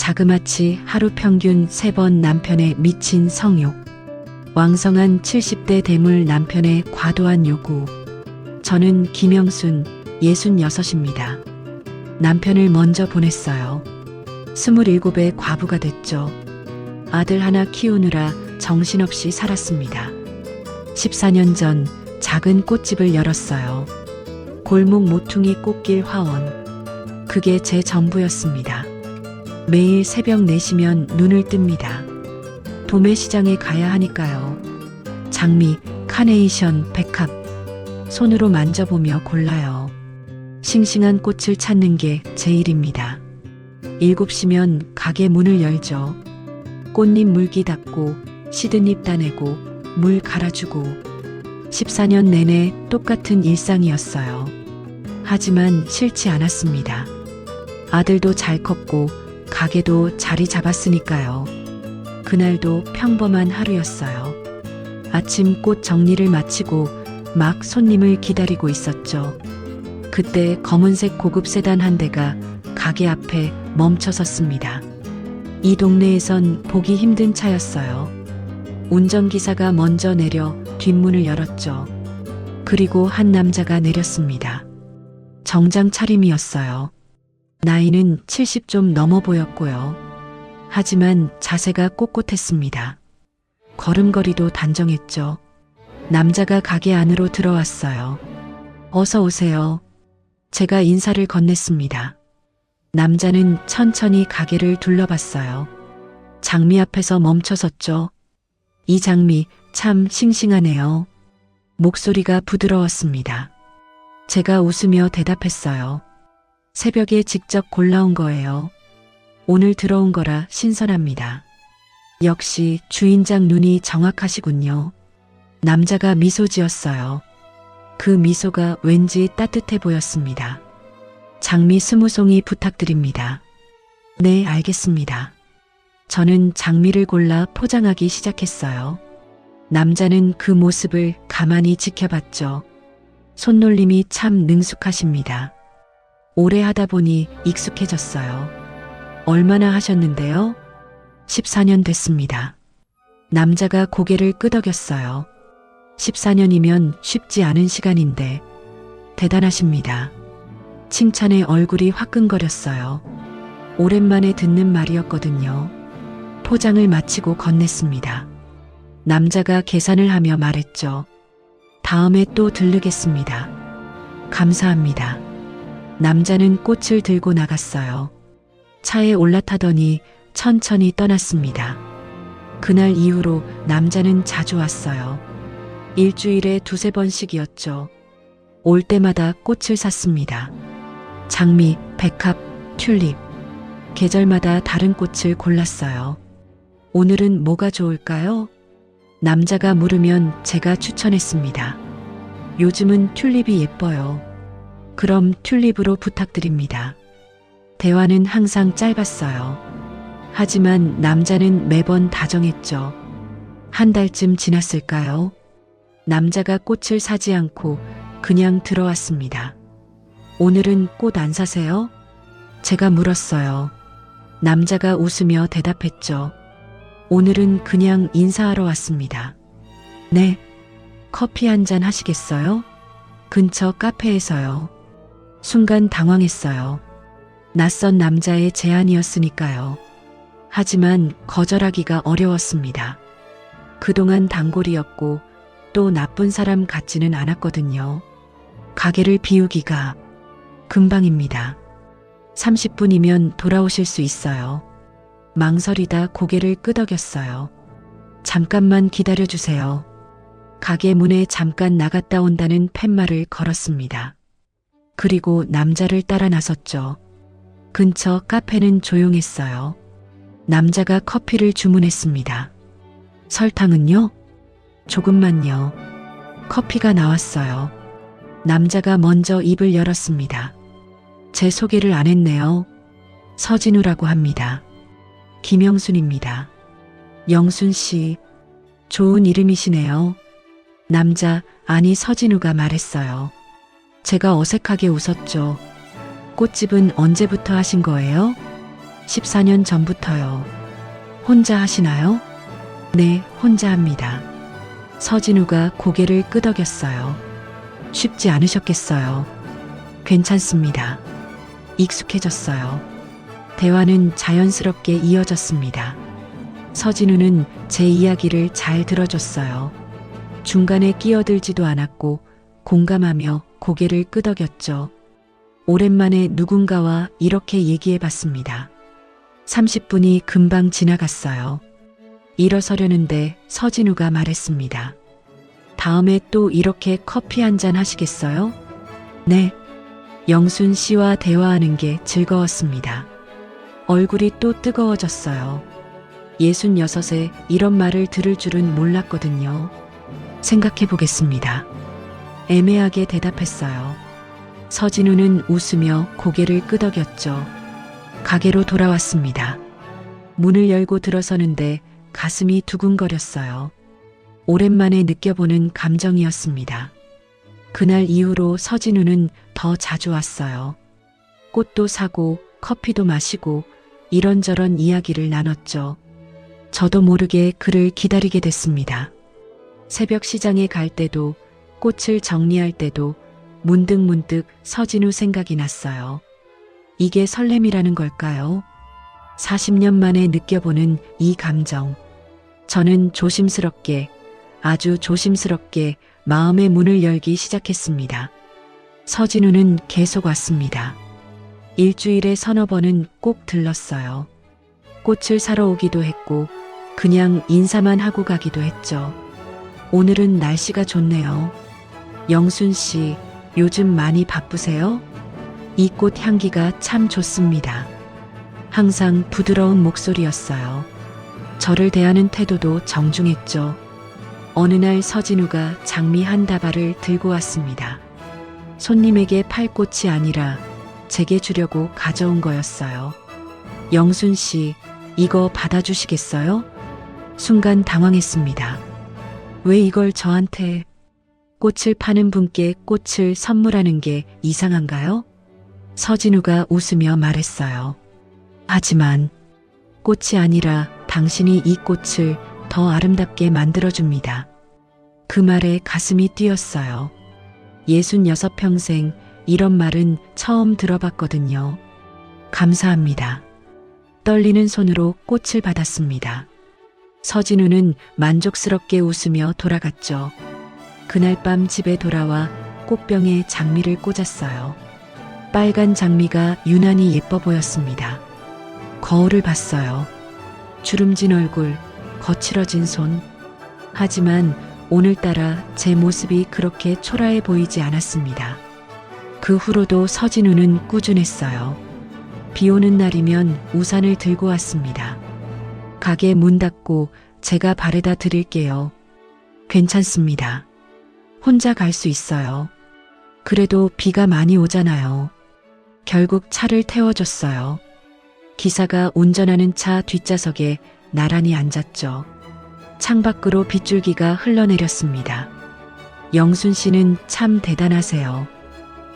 자그마치 하루 평균 3번 남편의 미친 성욕. 왕성한 70대 대물 남편의 과도한 요구. 저는 김영순, 66입니다. 남편을 먼저 보냈어요. 27의 과부가 됐죠. 아들 하나 키우느라 정신없이 살았습니다. 14년 전 작은 꽃집을 열었어요. 골목 모퉁이 꽃길 화원. 그게 제 전부였습니다. 매일 새벽 4시면 눈을 뜹니다. 도매시장에 가야 하니까요. 장미, 카네이션, 백합. 손으로 만져보며 골라요. 싱싱한 꽃을 찾는 게 제 일입니다. 7시면 가게 문을 열죠. 꽃잎 물기 닦고 시든 잎 따내고 물 갈아주고 14년 내내 똑같은 일상이었어요. 하지만 싫지 않았습니다. 아들도 잘 컸고 가게도 자리 잡았으니까요. 그날도 평범한 하루였어요. 아침 꽃 정리를 마치고 막 손님을 기다리고 있었죠. 그때 검은색 고급 세단 한 대가 가게 앞에 멈춰 섰습니다. 이 동네에선 보기 힘든 차였어요. 운전기사가 먼저 내려 뒷문을 열었죠. 그리고 한 남자가 내렸습니다. 정장 차림이었어요. 나이는 70 좀 넘어 보였고요. 하지만 자세가 꼿꼿했습니다. 걸음걸이도 단정했죠. 남자가 가게 안으로 들어왔어요. 어서 오세요. 제가 인사를 건넸습니다. 남자는 천천히 가게를 둘러봤어요. 장미 앞에서 멈춰섰죠. 이 장미 참 싱싱하네요. 목소리가 부드러웠습니다. 제가 웃으며 대답했어요. 새벽에 직접 골라온 거예요. 오늘 들어온 거라 신선합니다. 역시 주인장 눈이 정확하시군요. 남자가 미소 지었어요. 그 미소가 왠지 따뜻해 보였습니다. 장미 20송이 부탁드립니다. 네, 알겠습니다. 저는 장미를 골라 포장하기 시작했어요. 남자는 그 모습을 가만히 지켜봤죠. 손놀림이 참 능숙하십니다. 오래 하다 보니 익숙해졌어요. 얼마나 하셨는데요? 14년 됐습니다. 남자가 고개를 끄덕였어요. 14년이면 쉽지 않은 시간인데 대단하십니다. 칭찬에 얼굴이 화끈거렸어요. 오랜만에 듣는 말이었거든요. 포장을 마치고 건넸습니다. 남자가 계산을 하며 말했죠. 다음에 또 들르겠습니다. 감사합니다. 남자는 꽃을 들고 나갔어요. 차에 올라타더니 천천히 떠났습니다. 그날 이후로 남자는 자주 왔어요. 일주일에 2~3번씩이었죠. 올 때마다 꽃을 샀습니다. 장미, 백합, 튤립. 계절마다 다른 꽃을 골랐어요. 오늘은 뭐가 좋을까요? 남자가 물으면 제가 추천했습니다. 요즘은 튤립이 예뻐요. 그럼 튤립으로 부탁드립니다. 대화는 항상 짧았어요. 하지만 남자는 매번 다정했죠. 한 달쯤 지났을까요? 남자가 꽃을 사지 않고 그냥 들어왔습니다. 오늘은 꽃 안 사세요? 제가 물었어요. 남자가 웃으며 대답했죠. 오늘은 그냥 인사하러 왔습니다. 네. 커피 한 잔 하시겠어요? 근처 카페에서요. 순간 당황했어요. 낯선 남자의 제안이었으니까요. 하지만 거절하기가 어려웠습니다. 그동안 단골이었고 또 나쁜 사람 같지는 않았거든요. 가게를 비우기가 금방입니다. 30분이면 돌아오실 수 있어요. 망설이다 고개를 끄덕였어요. 잠깐만 기다려주세요. 가게 문에 잠깐 나갔다 온다는 팻말을 걸었습니다. 그리고 남자를 따라 나섰죠. 근처 카페는 조용했어요. 남자가 커피를 주문했습니다. 설탕은요? 조금만요. 커피가 나왔어요. 남자가 먼저 입을 열었습니다. 제 소개를 안 했네요. 서진우라고 합니다. 김영순입니다. 영순 씨, 좋은 이름이시네요. 남자, 아니 서진우가 말했어요. 제가 어색하게 웃었죠. 꽃집은 언제부터 하신 거예요? 14년 전부터요. 혼자 하시나요? 네, 혼자 합니다. 서진우가 고개를 끄덕였어요. 쉽지 않으셨겠어요. 괜찮습니다. 익숙해졌어요. 대화는 자연스럽게 이어졌습니다. 서진우는 제 이야기를 잘 들어줬어요. 중간에 끼어들지도 않았고 공감하며 고개를 끄덕였죠. 오랜만에 누군가와 이렇게 얘기해 봤습니다. 30분이 금방 지나갔어요. 일어서려는데 서진우가 말했습니다. 다음에 또 이렇게 커피 한잔 하시겠어요? 네. 영순 씨와 대화하는 게 즐거웠습니다. 얼굴이 또 뜨거워졌어요. 66에 이런 말을 들을 줄은 몰랐거든요. 생각해 보겠습니다. 애매하게 대답했어요. 서진우는 웃으며 고개를 끄덕였죠. 가게로 돌아왔습니다. 문을 열고 들어서는데 가슴이 두근거렸어요. 오랜만에 느껴보는 감정이었습니다. 그날 이후로 서진우는 더 자주 왔어요. 꽃도 사고 커피도 마시고 이런저런 이야기를 나눴죠. 저도 모르게 그를 기다리게 됐습니다. 새벽 시장에 갈 때도 꽃을 정리할 때도 문득문득 서진우 생각이 났어요. 이게 설렘이라는 걸까요? 40년 만에 느껴보는 이 감정. 저는 조심스럽게, 아주 조심스럽게 마음의 문을 열기 시작했습니다. 서진우는 계속 왔습니다. 일주일에 서너 번은 꼭 들렀어요. 꽃을 사러 오기도 했고 그냥 인사만 하고 가기도 했죠. 오늘은 날씨가 좋네요. 영순 씨, 요즘 많이 바쁘세요? 이 꽃 향기가 참 좋습니다. 항상 부드러운 목소리였어요. 저를 대하는 태도도 정중했죠. 어느 날 서진우가 장미 한 다발을 들고 왔습니다. 손님에게 팔 꽃이 아니라 제게 주려고 가져온 거였어요. 영순 씨, 이거 받아주시겠어요? 순간 당황했습니다. 왜 이걸 저한테? 꽃을 파는 분께 꽃을 선물하는 게 이상한가요? 서진우가 웃으며 말했어요. 하지만 꽃이 아니라 당신이 이 꽃을 더 아름답게 만들어줍니다. 그 말에 가슴이 뛰었어요. 66평생 이런 말은 처음 들어봤거든요. 감사합니다. 떨리는 손으로 꽃을 받았습니다. 서진우는 만족스럽게 웃으며 돌아갔죠. 그날 밤 집에 돌아와 꽃병에 장미를 꽂았어요. 빨간 장미가 유난히 예뻐 보였습니다. 거울을 봤어요. 주름진 얼굴, 거칠어진 손. 하지만 오늘따라 제 모습이 그렇게 초라해 보이지 않았습니다. 그 후로도 서진우는 꾸준했어요. 비 오는 날이면 우산을 들고 왔습니다. 가게 문 닫고 제가 바래다 드릴게요. 괜찮습니다. 혼자 갈 수 있어요. 그래도 비가 많이 오잖아요. 결국 차를 태워줬어요. 기사가 운전하는 차 뒷좌석에 나란히 앉았죠. 창밖으로 빗줄기가 흘러내렸습니다. 영순 씨는 참 대단하세요.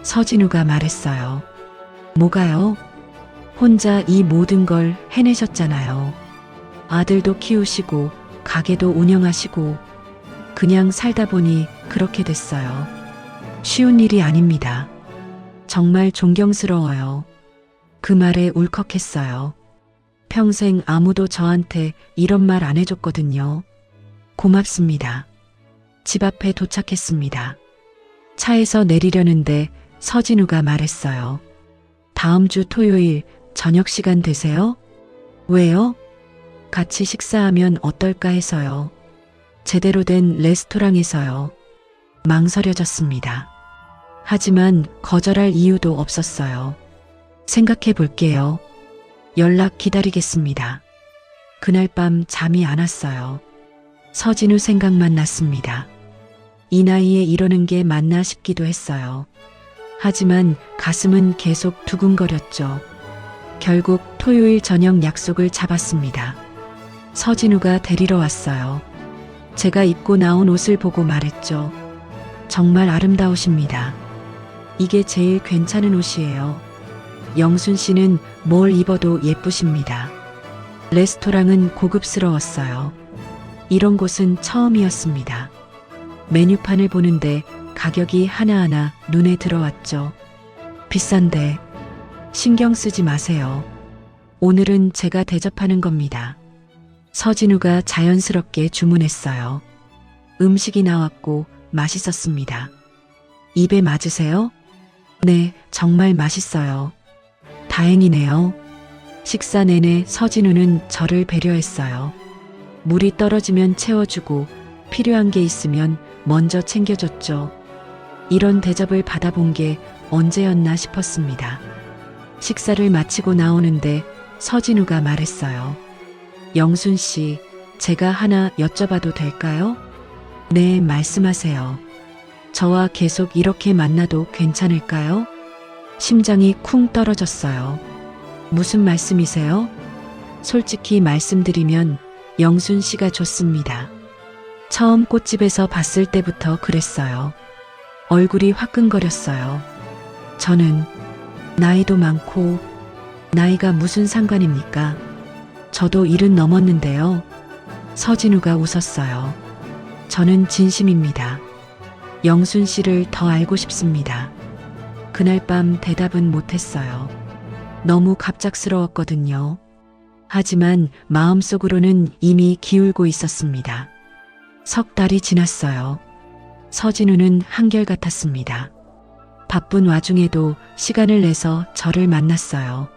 서진우가 말했어요. 뭐가요? 혼자 이 모든 걸 해내셨잖아요. 아들도 키우시고 가게도 운영하시고 그냥 살다 보니 그렇게 됐어요. 쉬운 일이 아닙니다. 정말 존경스러워요. 그 말에 울컥했어요. 평생 아무도 저한테 이런 말 안 해줬거든요. 고맙습니다. 집 앞에 도착했습니다. 차에서 내리려는데 서진우가 말했어요. 다음 주 토요일 저녁 시간 되세요? 왜요? 같이 식사하면 어떨까 해서요. 제대로 된 레스토랑에서요. 망설여졌습니다. 하지만 거절할 이유도 없었어요. 생각해 볼게요. 연락 기다리겠습니다. 그날 밤 잠이 안 왔어요. 서진우 생각만 났습니다. 이 나이에 이러는 게 맞나 싶기도 했어요. 하지만 가슴은 계속 두근거렸죠. 결국 토요일 저녁 약속을 잡았습니다. 서진우가 데리러 왔어요. 제가 입고 나온 옷을 보고 말했죠. 정말 아름다우십니다. 이게 제일 괜찮은 옷이에요. 영순 씨는 뭘 입어도 예쁘십니다. 레스토랑은 고급스러웠어요. 이런 곳은 처음이었습니다. 메뉴판을 보는데 가격이 하나하나 눈에 들어왔죠. 비싼데 신경 쓰지 마세요. 오늘은 제가 대접하는 겁니다. 서진우가 자연스럽게 주문했어요. 음식이 나왔고 맛있었습니다. 입에 맞으세요? 네, 정말 맛있어요. 다행이네요. 식사 내내 서진우는 저를 배려했어요. 물이 떨어지면 채워주고 필요한 게 있으면 먼저 챙겨줬죠. 이런 대접을 받아본 게 언제였나 싶었습니다. 식사를 마치고 나오는데 서진우가 말했어요. 영순 씨, 제가 하나 여쭤봐도 될까요? 네, 말씀하세요. 저와 계속 이렇게 만나도 괜찮을까요? 심장이 쿵 떨어졌어요. 무슨 말씀이세요? 솔직히 말씀드리면 영순 씨가 좋습니다. 처음 꽃집에서 봤을 때부터 그랬어요. 얼굴이 화끈거렸어요. 저는 나이도 많고 나이가 무슨 상관입니까? 저도 70 넘었는데요. 서진우가 웃었어요. 저는 진심입니다. 영순 씨를 더 알고 싶습니다. 그날 밤 대답은 못했어요. 너무 갑작스러웠거든요. 하지만 마음속으로는 이미 기울고 있었습니다. 석 달이 지났어요. 서진우는 한결같았습니다. 바쁜 와중에도 시간을 내서 저를 만났어요.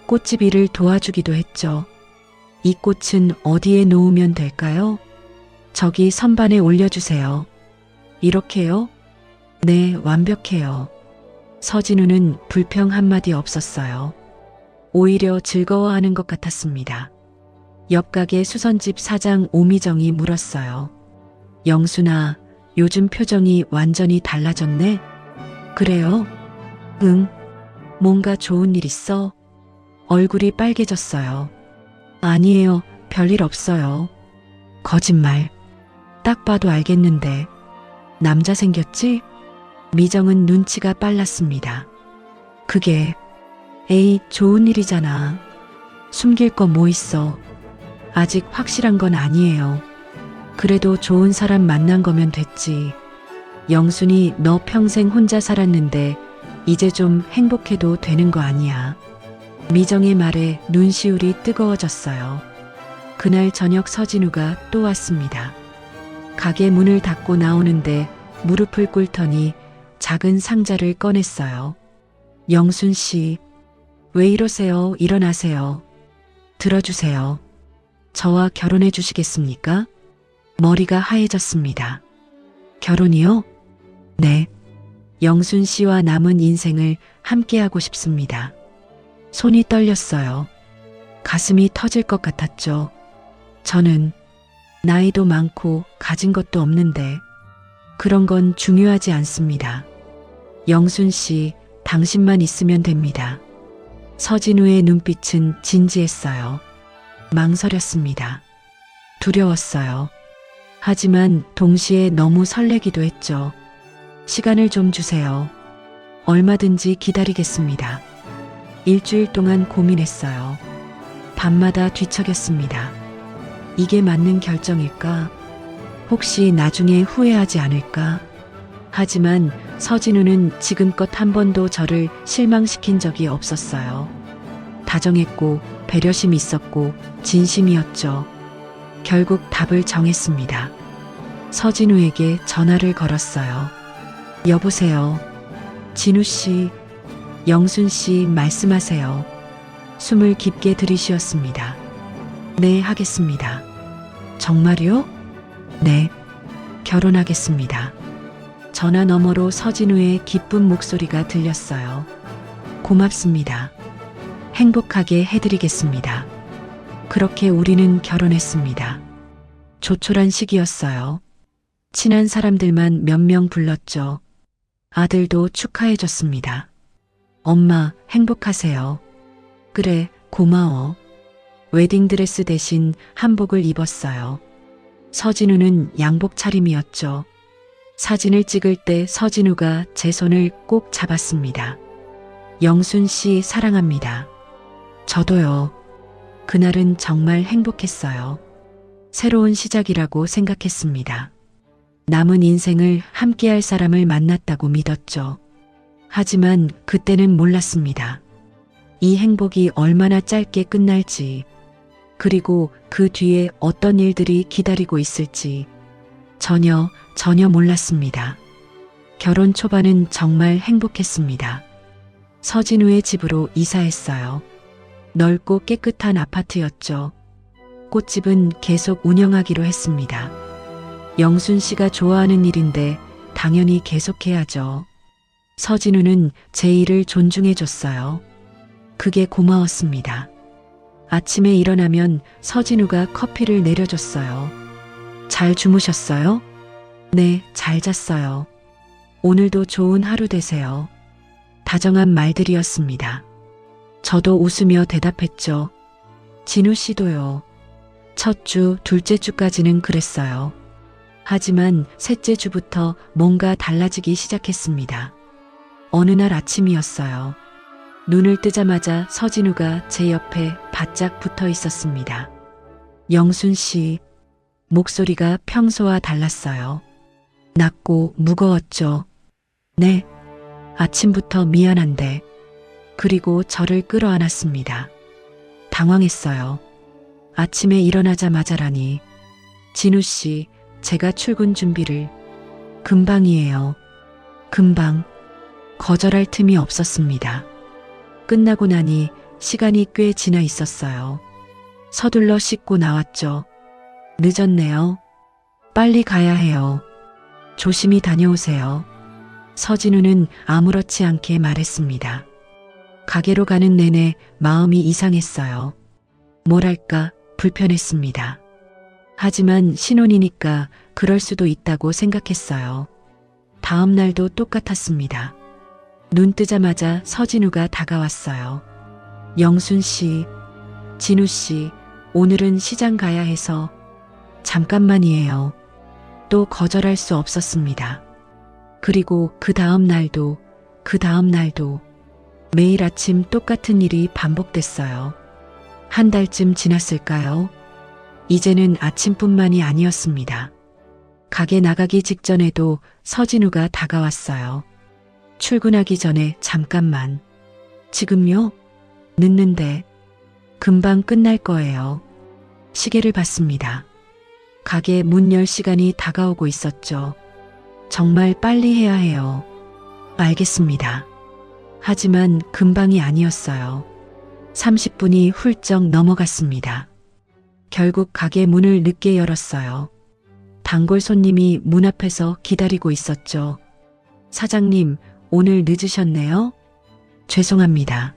꽃집 일을 도와주기도 했죠. 이 꽃은 어디에 놓으면 될까요? 저기 선반에 올려주세요. 이렇게요? 네, 완벽해요. 서진우는 불평 한마디 없었어요. 오히려 즐거워하는 것 같았습니다. 옆 가게 수선집 사장 오미정이 물었어요. 영순아, 요즘 표정이 완전히 달라졌네? 그래요? 응. 뭔가 좋은 일 있어? 얼굴이 빨개졌어요. 아니에요. 별일 없어요. 거짓말. 딱 봐도 알겠는데. 남자 생겼지? 미정은 눈치가 빨랐습니다. 그게 에이, 좋은 일이잖아. 숨길 거 뭐 있어. 아직 확실한 건 아니에요. 그래도 좋은 사람 만난 거면 됐지. 영순이 너 평생 혼자 살았는데 이제 좀 행복해도 되는 거 아니야. 미정의 말에 눈시울이 뜨거워졌어요. 그날 저녁 서진우가 또 왔습니다. 가게 문을 닫고 나오는데 무릎을 꿇더니 작은 상자를 꺼냈어요. 영순 씨, 왜 이러세요? 일어나세요. 들어주세요. 저와 결혼해 주시겠습니까? 머리가 하얘졌습니다. 결혼이요? 네. 영순 씨와 남은 인생을 함께하고 싶습니다. 손이 떨렸어요. 가슴이 터질 것 같았죠. 저는 나이도 많고 가진 것도 없는데 그런 건 중요하지 않습니다. 영순 씨, 당신만 있으면 됩니다. 서진우의 눈빛은 진지했어요. 망설였습니다. 두려웠어요. 하지만 동시에 너무 설레기도 했죠. 시간을 좀 주세요. 얼마든지 기다리겠습니다. 일주일 동안 고민했어요. 밤마다 뒤척였습니다. 이게 맞는 결정일까? 혹시 나중에 후회하지 않을까? 하지만 서진우는 지금껏 한 번도 저를 실망시킨 적이 없었어요. 다정했고 배려심이 있었고 진심이었죠. 결국 답을 정했습니다. 서진우에게 전화를 걸었어요. 여보세요. 진우 씨, 영순 씨 말씀하세요. 숨을 깊게 들이쉬었습니다. 네, 하겠습니다. 정말요? 네, 결혼하겠습니다. 전화 너머로 서진우의 기쁜 목소리가 들렸어요. 고맙습니다. 행복하게 해드리겠습니다. 그렇게 우리는 결혼했습니다. 조촐한 시기였어요. 친한 사람들만 몇 명 불렀죠. 아들도 축하해줬습니다. 엄마, 행복하세요. 그래, 고마워. 웨딩드레스 대신 한복을 입었어요. 서진우는 양복 차림이었죠. 사진을 찍을 때 서진우가 제 손을 꼭 잡았습니다. 영순 씨 사랑합니다. 저도요. 그날은 정말 행복했어요. 새로운 시작이라고 생각했습니다. 남은 인생을 함께할 사람을 만났다고 믿었죠. 하지만 그때는 몰랐습니다. 이 행복이 얼마나 짧게 끝날지, 그리고 그 뒤에 어떤 일들이 기다리고 있을지 전혀 몰랐습니다. 결혼 초반은 정말 행복했습니다. 서진우의 집으로 이사했어요. 넓고 깨끗한 아파트였죠. 꽃집은 계속 운영하기로 했습니다. 영순 씨가 좋아하는 일인데 당연히 계속해야죠. 서진우는 제 일을 존중해 줬어요. 그게 고마웠습니다. 아침에 일어나면 서진우가 커피를 내려줬어요. 잘 주무셨어요? 네, 잘 잤어요. 오늘도 좋은 하루 되세요. 다정한 말들이었습니다. 저도 웃으며 대답했죠. 진우 씨도요. 첫 주, 둘째 주까지는 그랬어요. 하지만 셋째 주부터 뭔가 달라지기 시작했습니다. 어느 날 아침이었어요. 눈을 뜨자마자 서진우가 제 옆에 바짝 붙어 있었습니다. 영순 씨, 목소리가 평소와 달랐어요. 낮고 무거웠죠. 네, 아침부터 미안한데. 그리고 저를 끌어안았습니다. 당황했어요. 아침에 일어나자마자라니. 진우 씨, 제가 출근 준비를. 금방이에요. 금방. 거절할 틈이 없었습니다. 끝나고 나니 시간이 꽤 지나 있었어요. 서둘러 씻고 나왔죠. 늦었네요. 빨리 가야 해요. 조심히 다녀오세요. 서진우는 아무렇지 않게 말했습니다. 가게로 가는 내내 마음이 이상했어요. 뭐랄까 불편했습니다. 하지만 신혼이니까 그럴 수도 있다고 생각했어요. 다음 날도 똑같았습니다. 눈 뜨자마자 서진우가 다가왔어요. 영순 씨, 진우 씨, 오늘은 시장 가야 해서. 잠깐만이에요. 또 거절할 수 없었습니다. 그리고 그 다음 날도 매일 아침 똑같은 일이 반복됐어요. 한 달쯤 지났을까요? 이제는 아침뿐만이 아니었습니다. 가게 나가기 직전에도 서진우가 다가왔어요. 출근하기 전에 잠깐만. 지금요? 늦는데. 금방 끝날 거예요. 시계를 봤습니다. 가게 문 열 시간이 다가오고 있었죠. 정말 빨리 해야 해요. 알겠습니다. 하지만 금방이 아니었어요. 30분이 훌쩍 넘어갔습니다. 결국 가게 문을 늦게 열었어요. 단골 손님이 문 앞에서 기다리고 있었죠. 사장님, 오늘 늦으셨네요? 죄송합니다.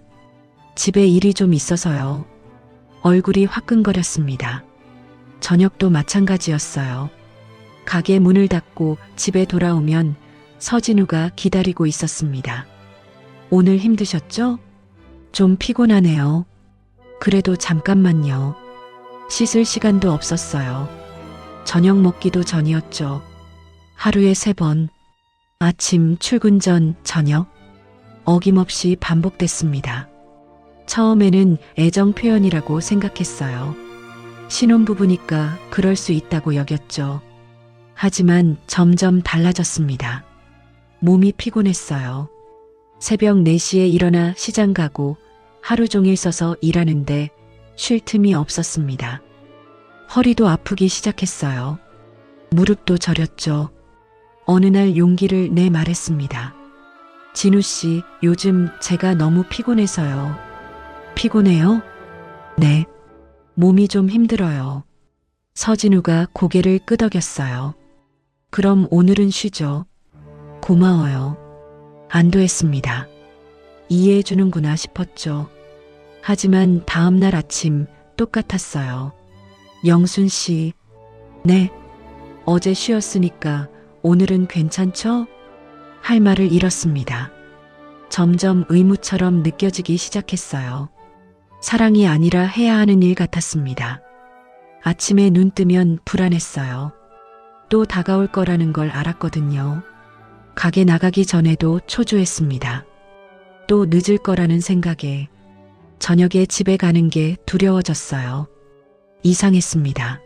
집에 일이 좀 있어서요. 얼굴이 화끈거렸습니다. 저녁도 마찬가지였어요. 가게 문을 닫고 집에 돌아오면 서진우가 기다리고 있었습니다. 오늘 힘드셨죠? 좀 피곤하네요. 그래도 잠깐만요. 씻을 시간도 없었어요. 저녁 먹기도 전이었죠. 하루에 3번. 아침, 출근 전, 저녁. 어김없이 반복됐습니다. 처음에는 애정 표현이라고 생각했어요. 신혼부부니까 그럴 수 있다고 여겼죠. 하지만 점점 달라졌습니다. 몸이 피곤했어요. 새벽 4시에 일어나 시장 가고 하루 종일 서서 일하는데 쉴 틈이 없었습니다. 허리도 아프기 시작했어요. 무릎도 저렸죠. 어느 날 용기를 내 말했습니다. 진우 씨, 요즘 제가 너무 피곤해서요. 피곤해요? 네. 몸이 좀 힘들어요. 서진우가 고개를 끄덕였어요. 그럼 오늘은 쉬죠. 고마워요. 안도했습니다. 이해해주는구나 싶었죠. 하지만 다음 날 아침 똑같았어요. 영순 씨, 네. 어제 쉬었으니까 오늘은 괜찮죠? 할 말을 잃었습니다. 점점 의무처럼 느껴지기 시작했어요. 사랑이 아니라 해야 하는 일 같았습니다. 아침에 눈 뜨면 불안했어요. 또 다가올 거라는 걸 알았거든요. 가게 나가기 전에도 초조했습니다. 또 늦을 거라는 생각에 저녁에 집에 가는 게 두려워졌어요. 이상했습니다.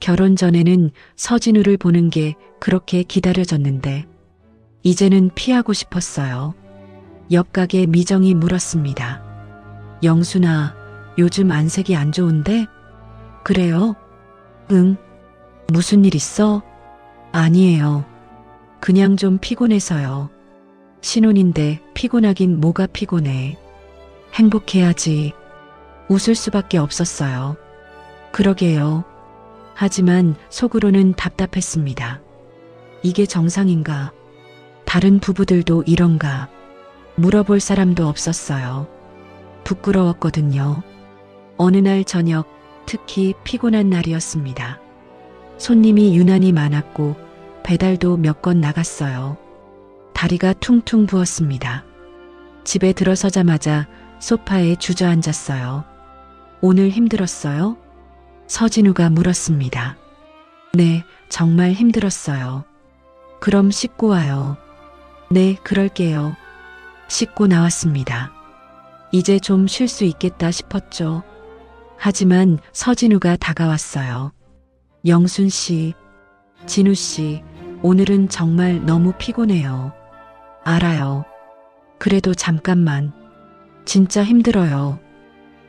결혼 전에는 서진우를 보는 게 그렇게 기다려졌는데 이제는 피하고 싶었어요. 옆 가게 미정이 물었습니다. 영순아, 요즘 안색이 안 좋은데? 그래요? 응. 무슨 일 있어? 아니에요. 그냥 좀 피곤해서요. 신혼인데 피곤하긴 뭐가 피곤해. 행복해야지. 웃을 수밖에 없었어요. 그러게요. 하지만 속으로는 답답했습니다. 이게 정상인가? 다른 부부들도 이런가? 물어볼 사람도 없었어요. 부끄러웠거든요. 어느 날 저녁, 특히 피곤한 날이었습니다. 손님이 유난히 많았고 배달도 몇 건 나갔어요. 다리가 퉁퉁 부었습니다. 집에 들어서자마자 소파에 주저앉았어요. 오늘 힘들었어요? 서진우가 물었습니다. 네, 정말 힘들었어요. 그럼 씻고 와요. 네, 그럴게요. 씻고 나왔습니다. 이제 좀 쉴 수 있겠다 싶었죠. 하지만 서진우가 다가왔어요. 영순 씨, 진우 씨, 오늘은 정말 너무 피곤해요. 알아요. 그래도 잠깐만. 진짜 힘들어요.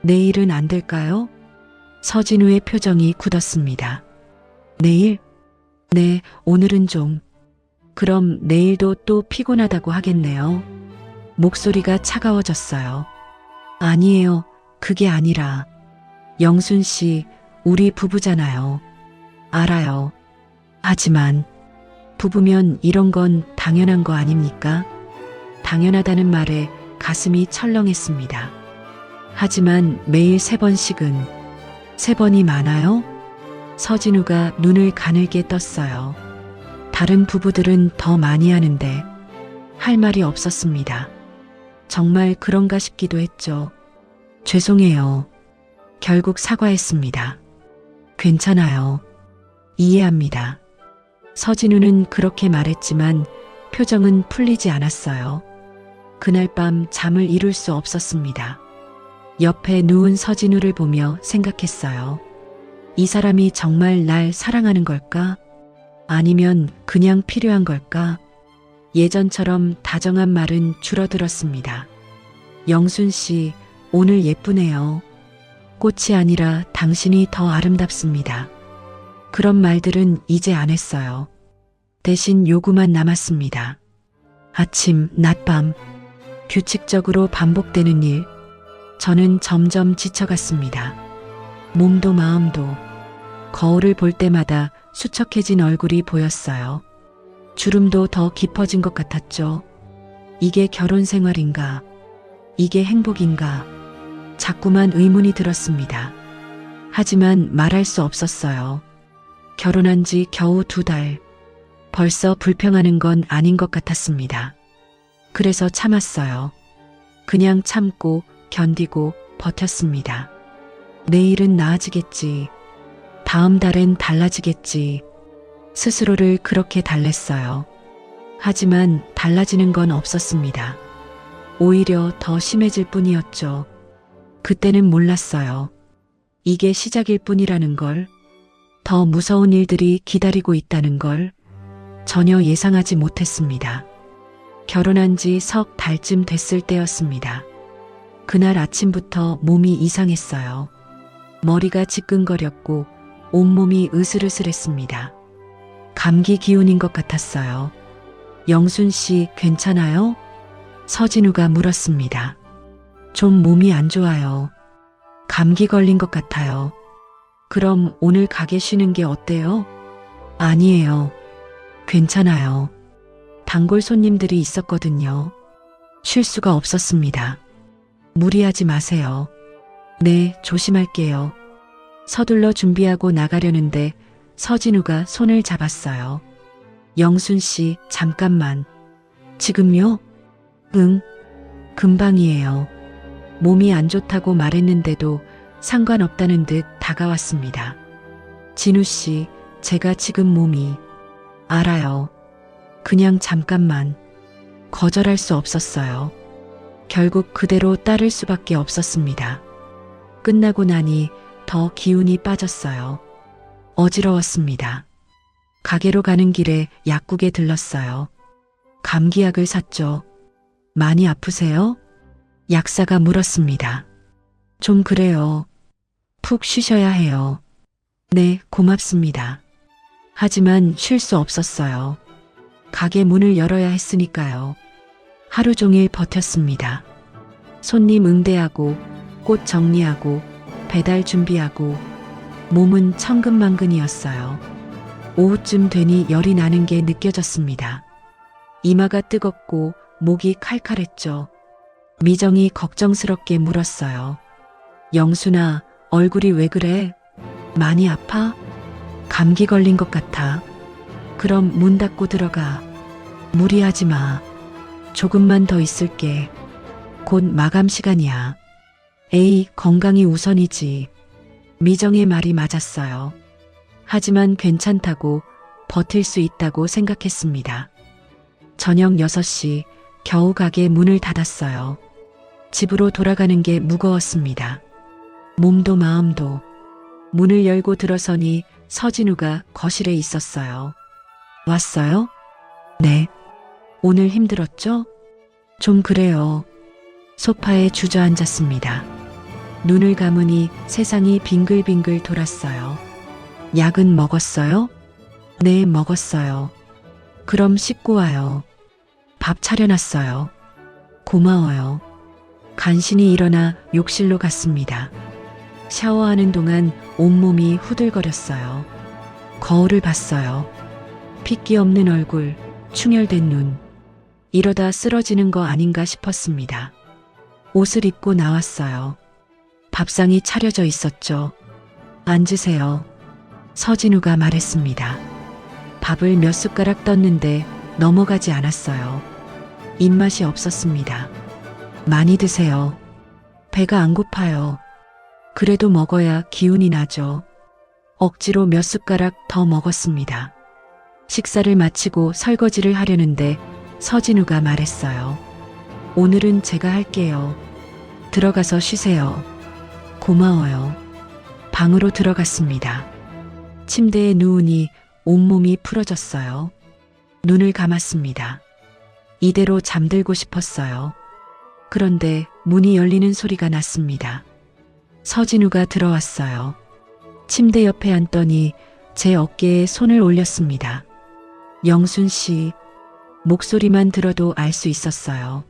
내일은 안 될까요? 서진우의 표정이 굳었습니다. 내일? 네, 오늘은 좀. 그럼 내일도 또 피곤하다고 하겠네요. 목소리가 차가워졌어요. 아니에요. 그게 아니라. 영순 씨, 우리 부부잖아요. 알아요. 하지만 부부면 이런 건 당연한 거 아닙니까? 당연하다는 말에 가슴이 철렁했습니다. 하지만 매일 3번씩은 3번이 많아요? 서진우가 눈을 가늘게 떴어요. 다른 부부들은 더 많이 하는데 할 말이 없었습니다. 정말 그런가 싶기도 했죠. 죄송해요. 결국 사과했습니다. 괜찮아요. 이해합니다. 서진우는 그렇게 말했지만 표정은 풀리지 않았어요. 그날 밤 잠을 이룰 수 없었습니다. 옆에 누운 서진우를 보며 생각했어요. 이 사람이 정말 날 사랑하는 걸까? 아니면 그냥 필요한 걸까? 예전처럼 다정한 말은 줄어들었습니다. 영순 씨, 오늘 예쁘네요. 꽃이 아니라 당신이 더 아름답습니다. 그런 말들은 이제 안 했어요. 대신 요구만 남았습니다. 아침, 낮밤, 규칙적으로 반복되는 일. 저는 점점 지쳐갔습니다. 몸도 마음도. 거울을 볼 때마다 수척해진 얼굴이 보였어요. 주름도 더 깊어진 것 같았죠. 이게 결혼 생활인가? 이게 행복인가? 자꾸만 의문이 들었습니다. 하지만 말할 수 없었어요. 결혼한 지 겨우 2달. 벌써 불평하는 건 아닌 것 같았습니다. 그래서 참았어요. 그냥 참고 견디고 버텼습니다. 내일은 나아지겠지. 다음 달엔 달라지겠지. 스스로를 그렇게 달랬어요. 하지만 달라지는 건 없었습니다. 오히려 더 심해질 뿐이었죠. 그때는 몰랐어요. 이게 시작일 뿐이라는 걸, 더 무서운 일들이 기다리고 있다는 걸 전혀 예상하지 못했습니다. 결혼한 지 석 달쯤 됐을 때였습니다. 그날 아침부터 몸이 이상했어요. 머리가 지끈거렸고 온몸이 으슬으슬했습니다. 감기 기운인 것 같았어요. 영순 씨 괜찮아요? 서진우가 물었습니다. 좀 몸이 안 좋아요. 감기 걸린 것 같아요. 그럼 오늘 가게 쉬는 게 어때요? 아니에요. 괜찮아요. 단골 손님들이 있었거든요. 쉴 수가 없었습니다. 무리하지 마세요. 네, 조심할게요. 서둘러 준비하고 나가려는데 서진우가 손을 잡았어요. 영순 씨, 잠깐만. 지금요? 응, 금방이에요. 몸이 안 좋다고 말했는데도 상관없다는 듯 다가왔습니다. 진우 씨, 제가 지금 몸이... 알아요. 그냥 잠깐만. 거절할 수 없었어요. 결국 그대로 따를 수밖에 없었습니다. 끝나고 나니 더 기운이 빠졌어요. 어지러웠습니다. 가게로 가는 길에 약국에 들렀어요. 감기약을 샀죠. 많이 아프세요? 약사가 물었습니다. 좀 그래요. 푹 쉬셔야 해요. 네, 고맙습니다. 하지만 쉴 수 없었어요. 가게 문을 열어야 했으니까요. 하루 종일 버텼습니다. 손님 응대하고 꽃 정리하고 배달 준비하고 몸은 천근만근이었어요. 오후쯤 되니 열이 나는 게 느껴졌습니다. 이마가 뜨겁고 목이 칼칼했죠. 미정이 걱정스럽게 물었어요. 영순아, 얼굴이 왜 그래? 많이 아파? 감기 걸린 것 같아. 그럼 문 닫고 들어가. 무리하지 마. 조금만 더 있을게. 곧 마감 시간이야. 에이, 건강이 우선이지. 미정의 말이 맞았어요. 하지만 괜찮다고 버틸 수 있다고 생각했습니다. 저녁 6시 겨우 가게 문을 닫았어요. 집으로 돌아가는 게 무거웠습니다. 몸도 마음도. 문을 열고 들어서니 서진우가 거실에 있었어요. 왔어요? 네. 오늘 힘들었죠? 좀 그래요. 소파에 주저앉았습니다. 눈을 감으니 세상이 빙글빙글 돌았어요. 약은 먹었어요? 네, 먹었어요. 그럼 씻고 와요. 밥 차려놨어요. 고마워요. 간신히 일어나 욕실로 갔습니다. 샤워하는 동안 온몸이 후들거렸어요. 거울을 봤어요. 핏기 없는 얼굴, 충혈된 눈. 이러다 쓰러지는 거 아닌가 싶었습니다. 옷을 입고 나왔어요. 밥상이 차려져 있었죠. 앉으세요. 서진우가 말했습니다. 밥을 몇 숟가락 떴는데 넘어가지 않았어요. 입맛이 없었습니다. 많이 드세요. 배가 안 고파요. 그래도 먹어야 기운이 나죠. 억지로 몇 숟가락 더 먹었습니다. 식사를 마치고 설거지를 하려는데 서진우가 말했어요. 오늘은 제가 할게요. 들어가서 쉬세요. 고마워요. 방으로 들어갔습니다. 침대에 누우니 온몸이 풀어졌어요. 눈을 감았습니다. 이대로 잠들고 싶었어요. 그런데 문이 열리는 소리가 났습니다. 서진우가 들어왔어요. 침대 옆에 앉더니 제 어깨에 손을 올렸습니다. 영순 씨, 목소리만 들어도 알 수 있었어요.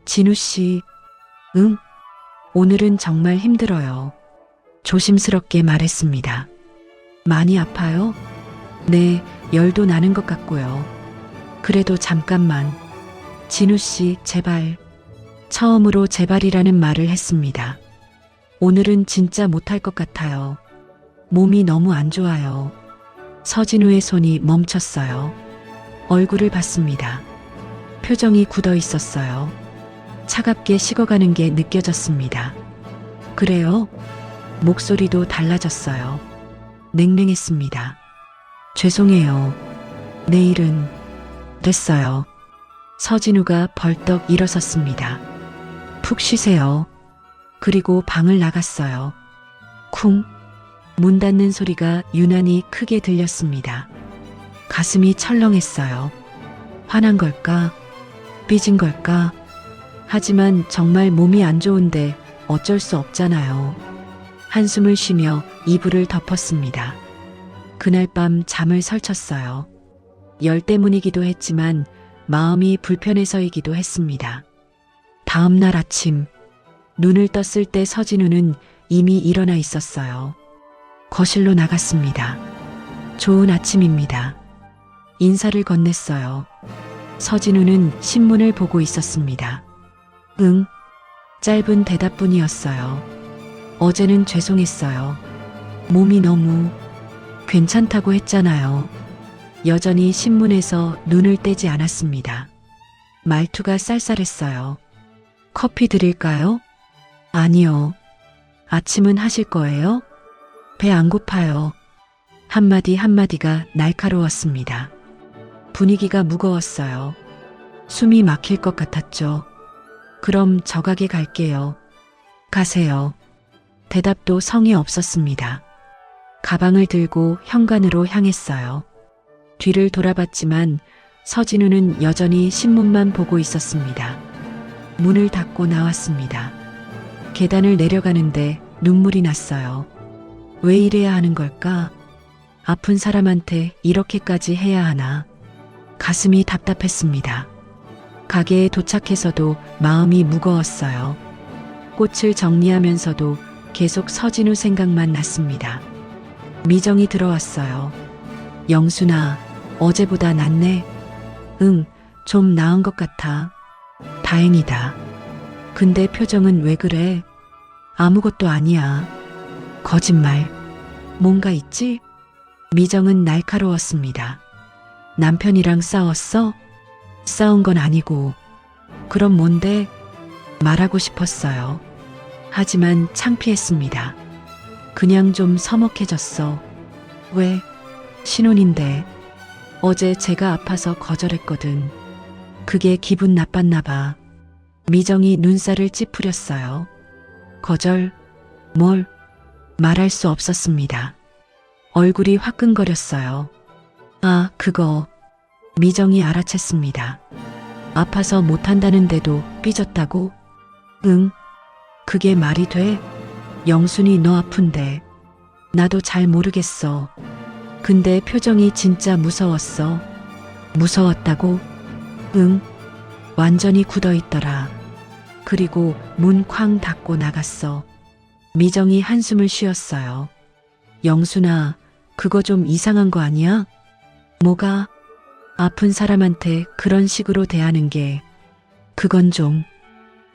진우 씨, 응? 오늘은 정말 힘들어요. 조심스럽게 말했습니다. 많이 아파요? 네, 열도 나는 것 같고요. 그래도 잠깐만. 진우 씨, 제발. 처음으로 제발이라는 말을 했습니다. 오늘은 진짜 못할 것 같아요. 몸이 너무 안 좋아요. 서진우의 손이 멈췄어요. 얼굴을 봤습니다. 표정이 굳어 있었어요. 차갑게 식어가는 게 느껴졌습니다. 그래요? 목소리도 달라졌어요. 냉랭했습니다. 죄송해요. 내일은 됐어요. 서진우가 벌떡 일어섰습니다. 푹 쉬세요. 그리고 방을 나갔어요. 쿵. 문 닫는 소리가 유난히 크게 들렸습니다. 가슴이 철렁했어요. 화난 걸까? 삐진 걸까? 하지만 정말 몸이 안 좋은데 어쩔 수 없잖아요. 한숨을 쉬며 이불을 덮었습니다. 그날 밤 잠을 설쳤어요. 열 때문이기도 했지만 마음이 불편해서이기도 했습니다. 다음 날 아침 눈을 떴을 때 서진우는 이미 일어나 있었어요. 거실로 나갔습니다. 좋은 아침입니다. 인사를 건넸어요. 서진우는 신문을 보고 있었습니다. 응. 짧은 대답뿐이었어요. 어제는 죄송했어요. 몸이 너무 괜찮다고 했잖아요. 여전히 신문에서 눈을 떼지 않았습니다. 말투가 쌀쌀했어요. 커피 드릴까요? 아니요. 아침은 하실 거예요? 배 안 고파요. 한마디 한마디가 날카로웠습니다. 분위기가 무거웠어요. 숨이 막힐 것 같았죠. 그럼 저 가게 갈게요. 가세요. 대답도 성의 없었습니다. 가방을 들고 현관으로 향했어요. 뒤를 돌아봤지만 서진우는 여전히 신문만 보고 있었습니다. 문을 닫고 나왔습니다. 계단을 내려가는데 눈물이 났어요. 왜 이래야 하는 걸까? 아픈 사람한테 이렇게까지 해야 하나? 가슴이 답답했습니다. 가게에 도착해서도 마음이 무거웠어요. 꽃을 정리하면서도 계속 서진우 생각만 났습니다. 미정이 들어왔어요. 영순아, 어제보다 낫네? 응, 좀 나은 것 같아. 다행이다. 근데 표정은 왜 그래? 아무것도 아니야. 거짓말. 뭔가 있지? 미정은 날카로웠습니다. 남편이랑 싸웠어? 싸운 건 아니고. 그럼 뭔데? 말하고 싶었어요. 하지만 창피했습니다. 그냥 좀 서먹해졌어. 왜? 신혼인데. 어제 제가 아파서 거절했거든. 그게 기분 나빴나 봐. 미정이 눈살을 찌푸렸어요. 거절? 뭘? 말할 수 없었습니다. 얼굴이 화끈거렸어요. 아, 그거. 미정이 알아챘습니다. 아파서 못한다는데도 삐졌다고? 응. 그게 말이 돼? 영순이 너 아픈데. 나도 잘 모르겠어. 근데 표정이 진짜 무서웠어. 무서웠다고? 응. 완전히 굳어있더라. 그리고 문 쾅 닫고 나갔어. 미정이 한숨을 쉬었어요. 영순아, 그거 좀 이상한 거 아니야? 뭐가? 아픈 사람한테 그런 식으로 대하는 게. 그건 좀.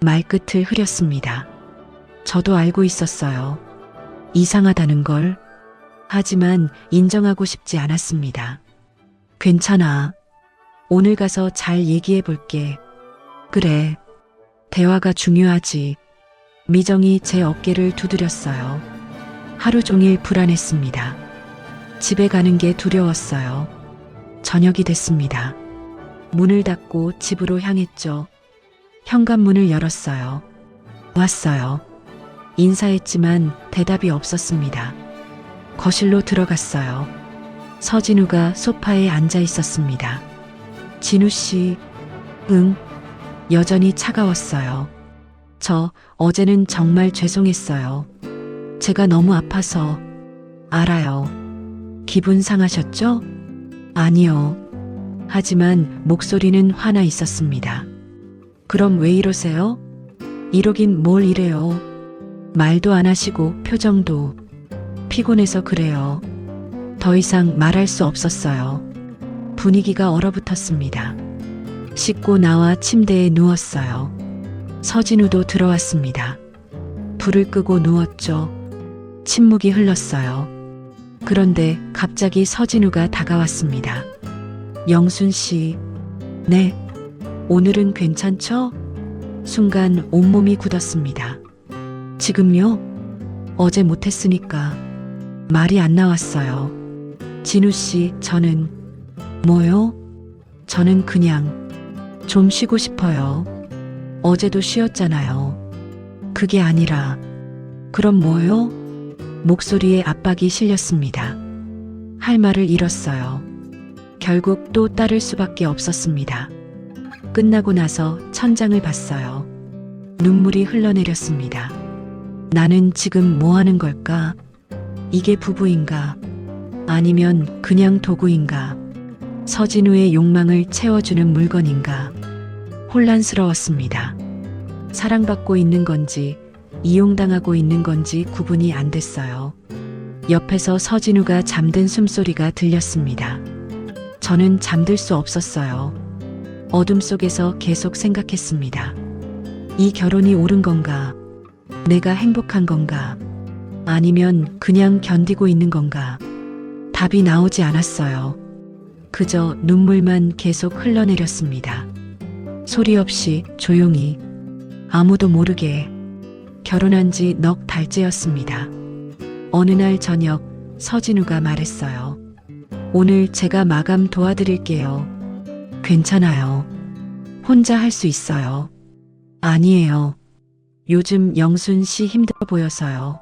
말끝을 흐렸습니다. 저도 알고 있었어요. 이상하다는 걸. 하지만 인정하고 싶지 않았습니다. 괜찮아. 오늘 가서 잘 얘기해 볼게. 그래. 대화가 중요하지. 미정이 제 어깨를 두드렸어요. 하루 종일 불안했습니다. 집에 가는 게 두려웠어요. 저녁이 됐습니다. 문을 닫고 집으로 향했죠. 현관문을 열었어요. 왔어요. 인사했지만 대답이 없었습니다. 거실로 들어갔어요. 서진우가 소파에 앉아 있었습니다. 진우 씨, 응. 여전히 차가웠어요. 저 어제는 정말 죄송했어요. 제가 너무 아파서. 알아요. 기분 상하셨죠? 아니요. 하지만 목소리는 화나 있었습니다. 그럼 왜 이러세요? 이러긴 뭘 이래요. 말도 안 하시고 표정도. 피곤해서 그래요. 더 이상 말할 수 없었어요. 분위기가 얼어붙었습니다. 씻고 나와 침대에 누웠어요. 서진우도 들어왔습니다. 불을 끄고 누웠죠. 침묵이 흘렀어요. 그런데 갑자기 서진우가 다가왔습니다. 영순 씨, 네. 오늘은 괜찮죠? 순간 온몸이 굳었습니다. 지금요? 어제 못했으니까. 말이 안 나왔어요. 진우 씨, 저는. 뭐요? 저는 그냥 좀 쉬고 싶어요. 어제도 쉬었잖아요. 그게 아니라. 그럼 뭐요? 목소리에 압박이 실렸습니다. 할 말을 잃었어요. 결국 또 따를 수밖에 없었습니다. 끝나고 나서 천장을 봤어요. 눈물이 흘러내렸습니다. 나는 지금 뭐 하는 걸까? 이게 부부인가? 아니면 그냥 도구인가? 서진우의 욕망을 채워주는 물건인가? 혼란스러웠습니다. 사랑받고 있는 건지 이용당하고 있는 건지 구분이 안 됐어요. 옆에서 서진우가 잠든 숨소리가 들렸습니다. 저는 잠들 수 없었어요. 어둠 속에서 계속 생각했습니다. 이 결혼이 옳은 건가? 내가 행복한 건가? 아니면 그냥 견디고 있는 건가? 답이 나오지 않았어요. 그저 눈물만 계속 흘러내렸습니다. 소리 없이 조용히 아무도 모르게 결혼한 지 넉 달째였습니다. 어느 날 저녁 서진우가 말했어요. 오늘 제가 마감 도와드릴게요. 괜찮아요. 혼자 할 수 있어요. 아니에요. 요즘 영순 씨 힘들어 보여서요.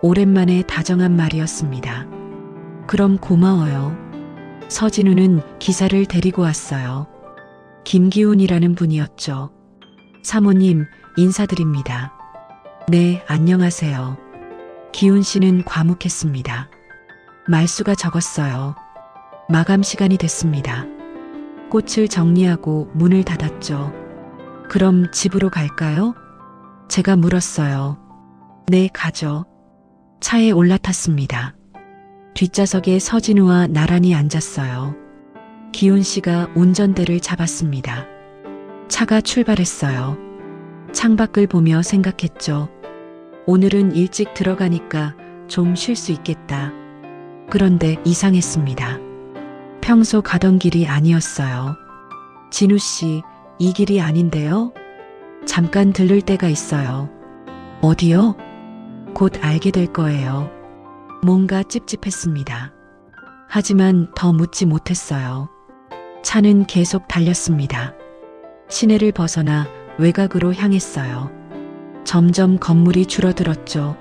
오랜만에 다정한 말이었습니다. 그럼 고마워요. 서진우는 기사를 데리고 왔어요. 김기훈이라는 분이었죠. 사모님, 인사드립니다. 네, 안녕하세요. 기훈 씨는 과묵했습니다. 말수가 적었어요. 마감 시간이 됐습니다. 꽃을 정리하고 문을 닫았죠. 그럼 집으로 갈까요? 제가 물었어요. 네, 가죠. 차에 올라탔습니다. 뒷좌석에 서진우와 나란히 앉았어요. 기훈 씨가 운전대를 잡았습니다. 차가 출발했어요. 창밖을 보며 생각했죠. 오늘은 일찍 들어가니까 좀 쉴 수 있겠다. 그런데 이상했습니다. 평소 가던 길이 아니었어요. 진우 씨, 이 길이 아닌데요? 잠깐 들를 때가 있어요. 어디요? 곧 알게 될 거예요. 뭔가 찝찝했습니다. 하지만 더 묻지 못했어요. 차는 계속 달렸습니다. 시내를 벗어나 외곽으로 향했어요. 점점 건물이 줄어들었죠.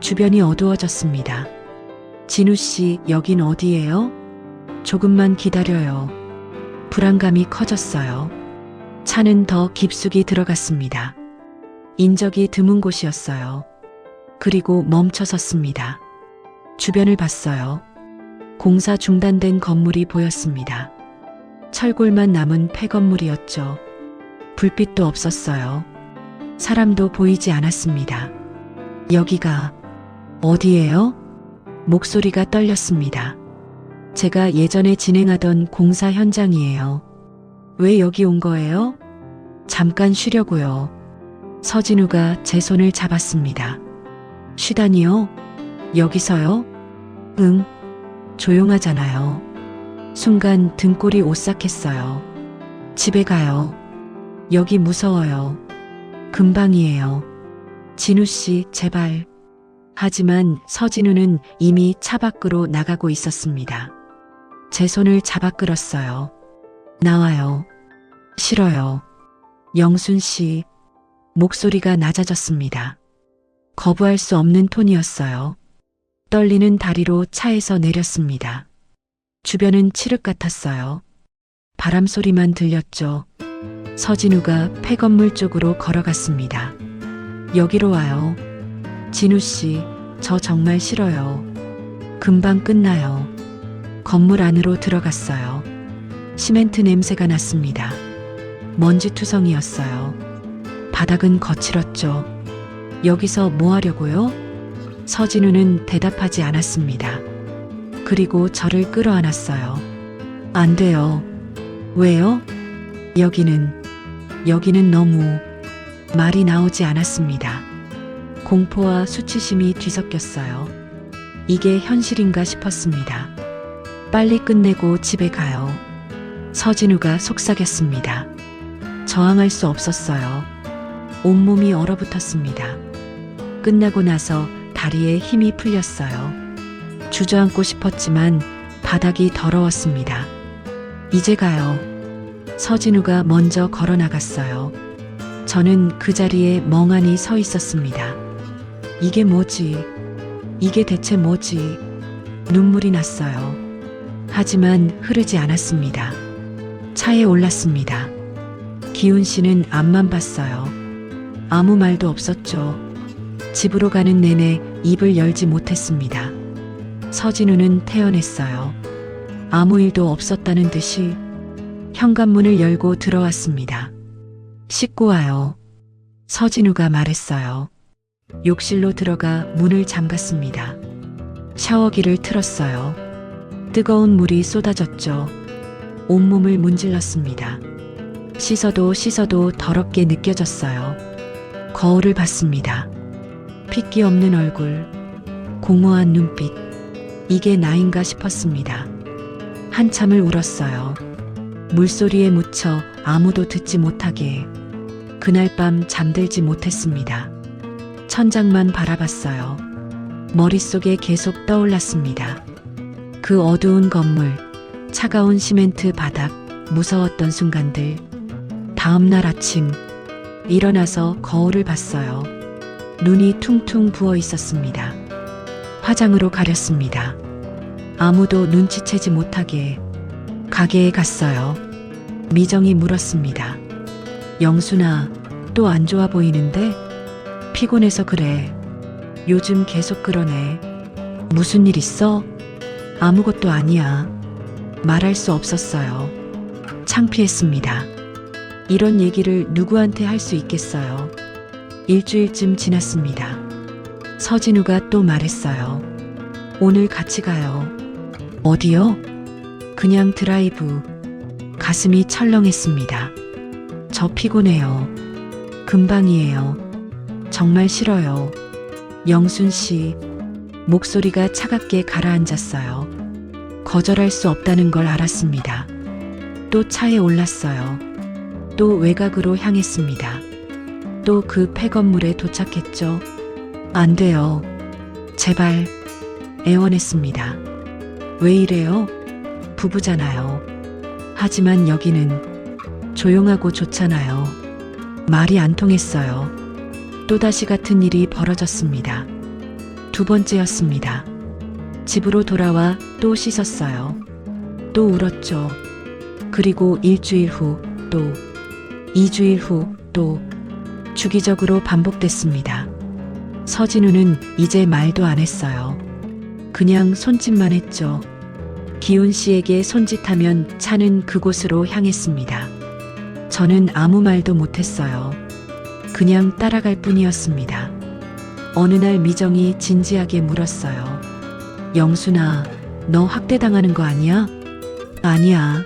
주변이 어두워졌습니다. 진우 씨, 여긴 어디예요? 조금만 기다려요. 불안감이 커졌어요. 차는 더 깊숙이 들어갔습니다. 인적이 드문 곳이었어요. 그리고 멈춰 섰습니다. 주변을 봤어요. 공사 중단된 건물이 보였습니다. 철골만 남은 폐건물이었죠. 불빛도 없었어요. 사람도 보이지 않았습니다. 여기가 어디예요? 목소리가 떨렸습니다. 제가 예전에 진행하던 공사 현장이에요. 왜 여기 온 거예요? 잠깐 쉬려고요. 서진우가 제 손을 잡았습니다. 쉬다니요? 여기서요? 응. 조용하잖아요. 순간 등골이 오싹했어요. 집에 가요. 여기 무서워요. 금방이에요. 진우 씨, 제발. 하지만 서진우는 이미 차 밖으로 나가고 있었습니다. 제 손을 잡아 끌었어요. 나와요. 싫어요. 영순 씨. 목소리가 낮아졌습니다. 거부할 수 없는 톤이었어요. 떨리는 다리로 차에서 내렸습니다. 주변은 칠흑 같았어요. 바람 소리만 들렸죠. 서진우가 폐건물 쪽으로 걸어갔습니다. 여기로 와요. 진우 씨, 저 정말 싫어요. 금방 끝나요. 건물 안으로 들어갔어요. 시멘트 냄새가 났습니다. 먼지투성이었어요. 바닥은 거칠었죠. 여기서 뭐 하려고요? 서진우는 대답하지 않았습니다. 그리고 저를 끌어안았어요. 안 돼요. 왜요? 여기는 너무... 말이 나오지 않았습니다. 공포와 수치심이 뒤섞였어요. 이게 현실인가 싶었습니다. 빨리 끝내고 집에 가요. 서진우가 속삭였습니다. 저항할 수 없었어요. 온몸이 얼어붙었습니다. 끝나고 나서 다리에 힘이 풀렸어요. 주저앉고 싶었지만 바닥이 더러웠습니다. 이제 가요. 서진우가 먼저 걸어 나갔어요. 저는 그 자리에 멍하니 서 있었습니다. 이게 뭐지? 이게 대체 뭐지? 눈물이 났어요. 하지만 흐르지 않았습니다. 차에 올랐습니다. 기훈 씨는 앞만 봤어요. 아무 말도 없었죠. 집으로 가는 내내 입을 열지 못했습니다. 서진우는 태어냈어요. 아무 일도 없었다는 듯이 현관문을 열고 들어왔습니다. 씻고 와요. 서진우가 말했어요. 욕실로 들어가 문을 잠갔습니다. 샤워기를 틀었어요. 뜨거운 물이 쏟아졌죠. 온몸을 문질렀습니다. 씻어도 더럽게 느껴졌어요. 거울을 봤습니다. 핏기 없는 얼굴, 공허한 눈빛. 이게 나인가 싶었습니다. 한참을 울었어요. 물소리에 묻혀 아무도 듣지 못하게. 그날 밤 잠들지 못했습니다. 천장만 바라봤어요. 머릿속에 계속 떠올랐습니다. 그 어두운 건물, 차가운 시멘트 바닥, 무서웠던 순간들. 다음 날 아침, 일어나서 거울을 봤어요. 눈이 퉁퉁 부어 있었습니다. 화장으로 가렸습니다. 아무도 눈치채지 못하게 가게에 갔어요. 미정이 물었습니다. 영순아, 또 안 좋아 보이는데? 피곤해서 그래. 요즘 계속 그러네. 무슨 일 있어? 아무것도 아니야. 말할 수 없었어요. 창피했습니다. 이런 얘기를 누구한테 할 수 있겠어요. 일주일쯤 지났습니다. 서진우가 또 말했어요. 오늘 같이 가요. 어디요? 그냥 드라이브. 가슴이 철렁했습니다. 저 피곤해요. 금방이에요. 정말 싫어요. 영순 씨, 목소리가 차갑게 가라앉았어요. 거절할 수 없다는 걸 알았습니다. 또 차에 올랐어요. 또 외곽으로 향했습니다. 또 그 폐건물에 도착했죠. 안 돼요. 제발. 애원했습니다. 왜 이래요? 부부잖아요. 하지만 여기는 조용하고 좋잖아요. 말이 안 통했어요. 또다시 같은 일이 벌어졌습니다. 두 번째였습니다. 집으로 돌아와 또 씻었어요. 또 울었죠. 그리고 일주일 후, 또 2주일 후, 또 주기적으로 반복됐습니다. 서진우는 이제 말도 안 했어요. 그냥 손짓만 했죠. 기훈 씨에게 손짓하면 차는 그곳으로 향했습니다. 저는 아무 말도 못했어요. 그냥 따라갈 뿐이었습니다. 어느 날 미정이 진지하게 물었어요. 영순아, 너 학대당하는 거 아니야? 아니야.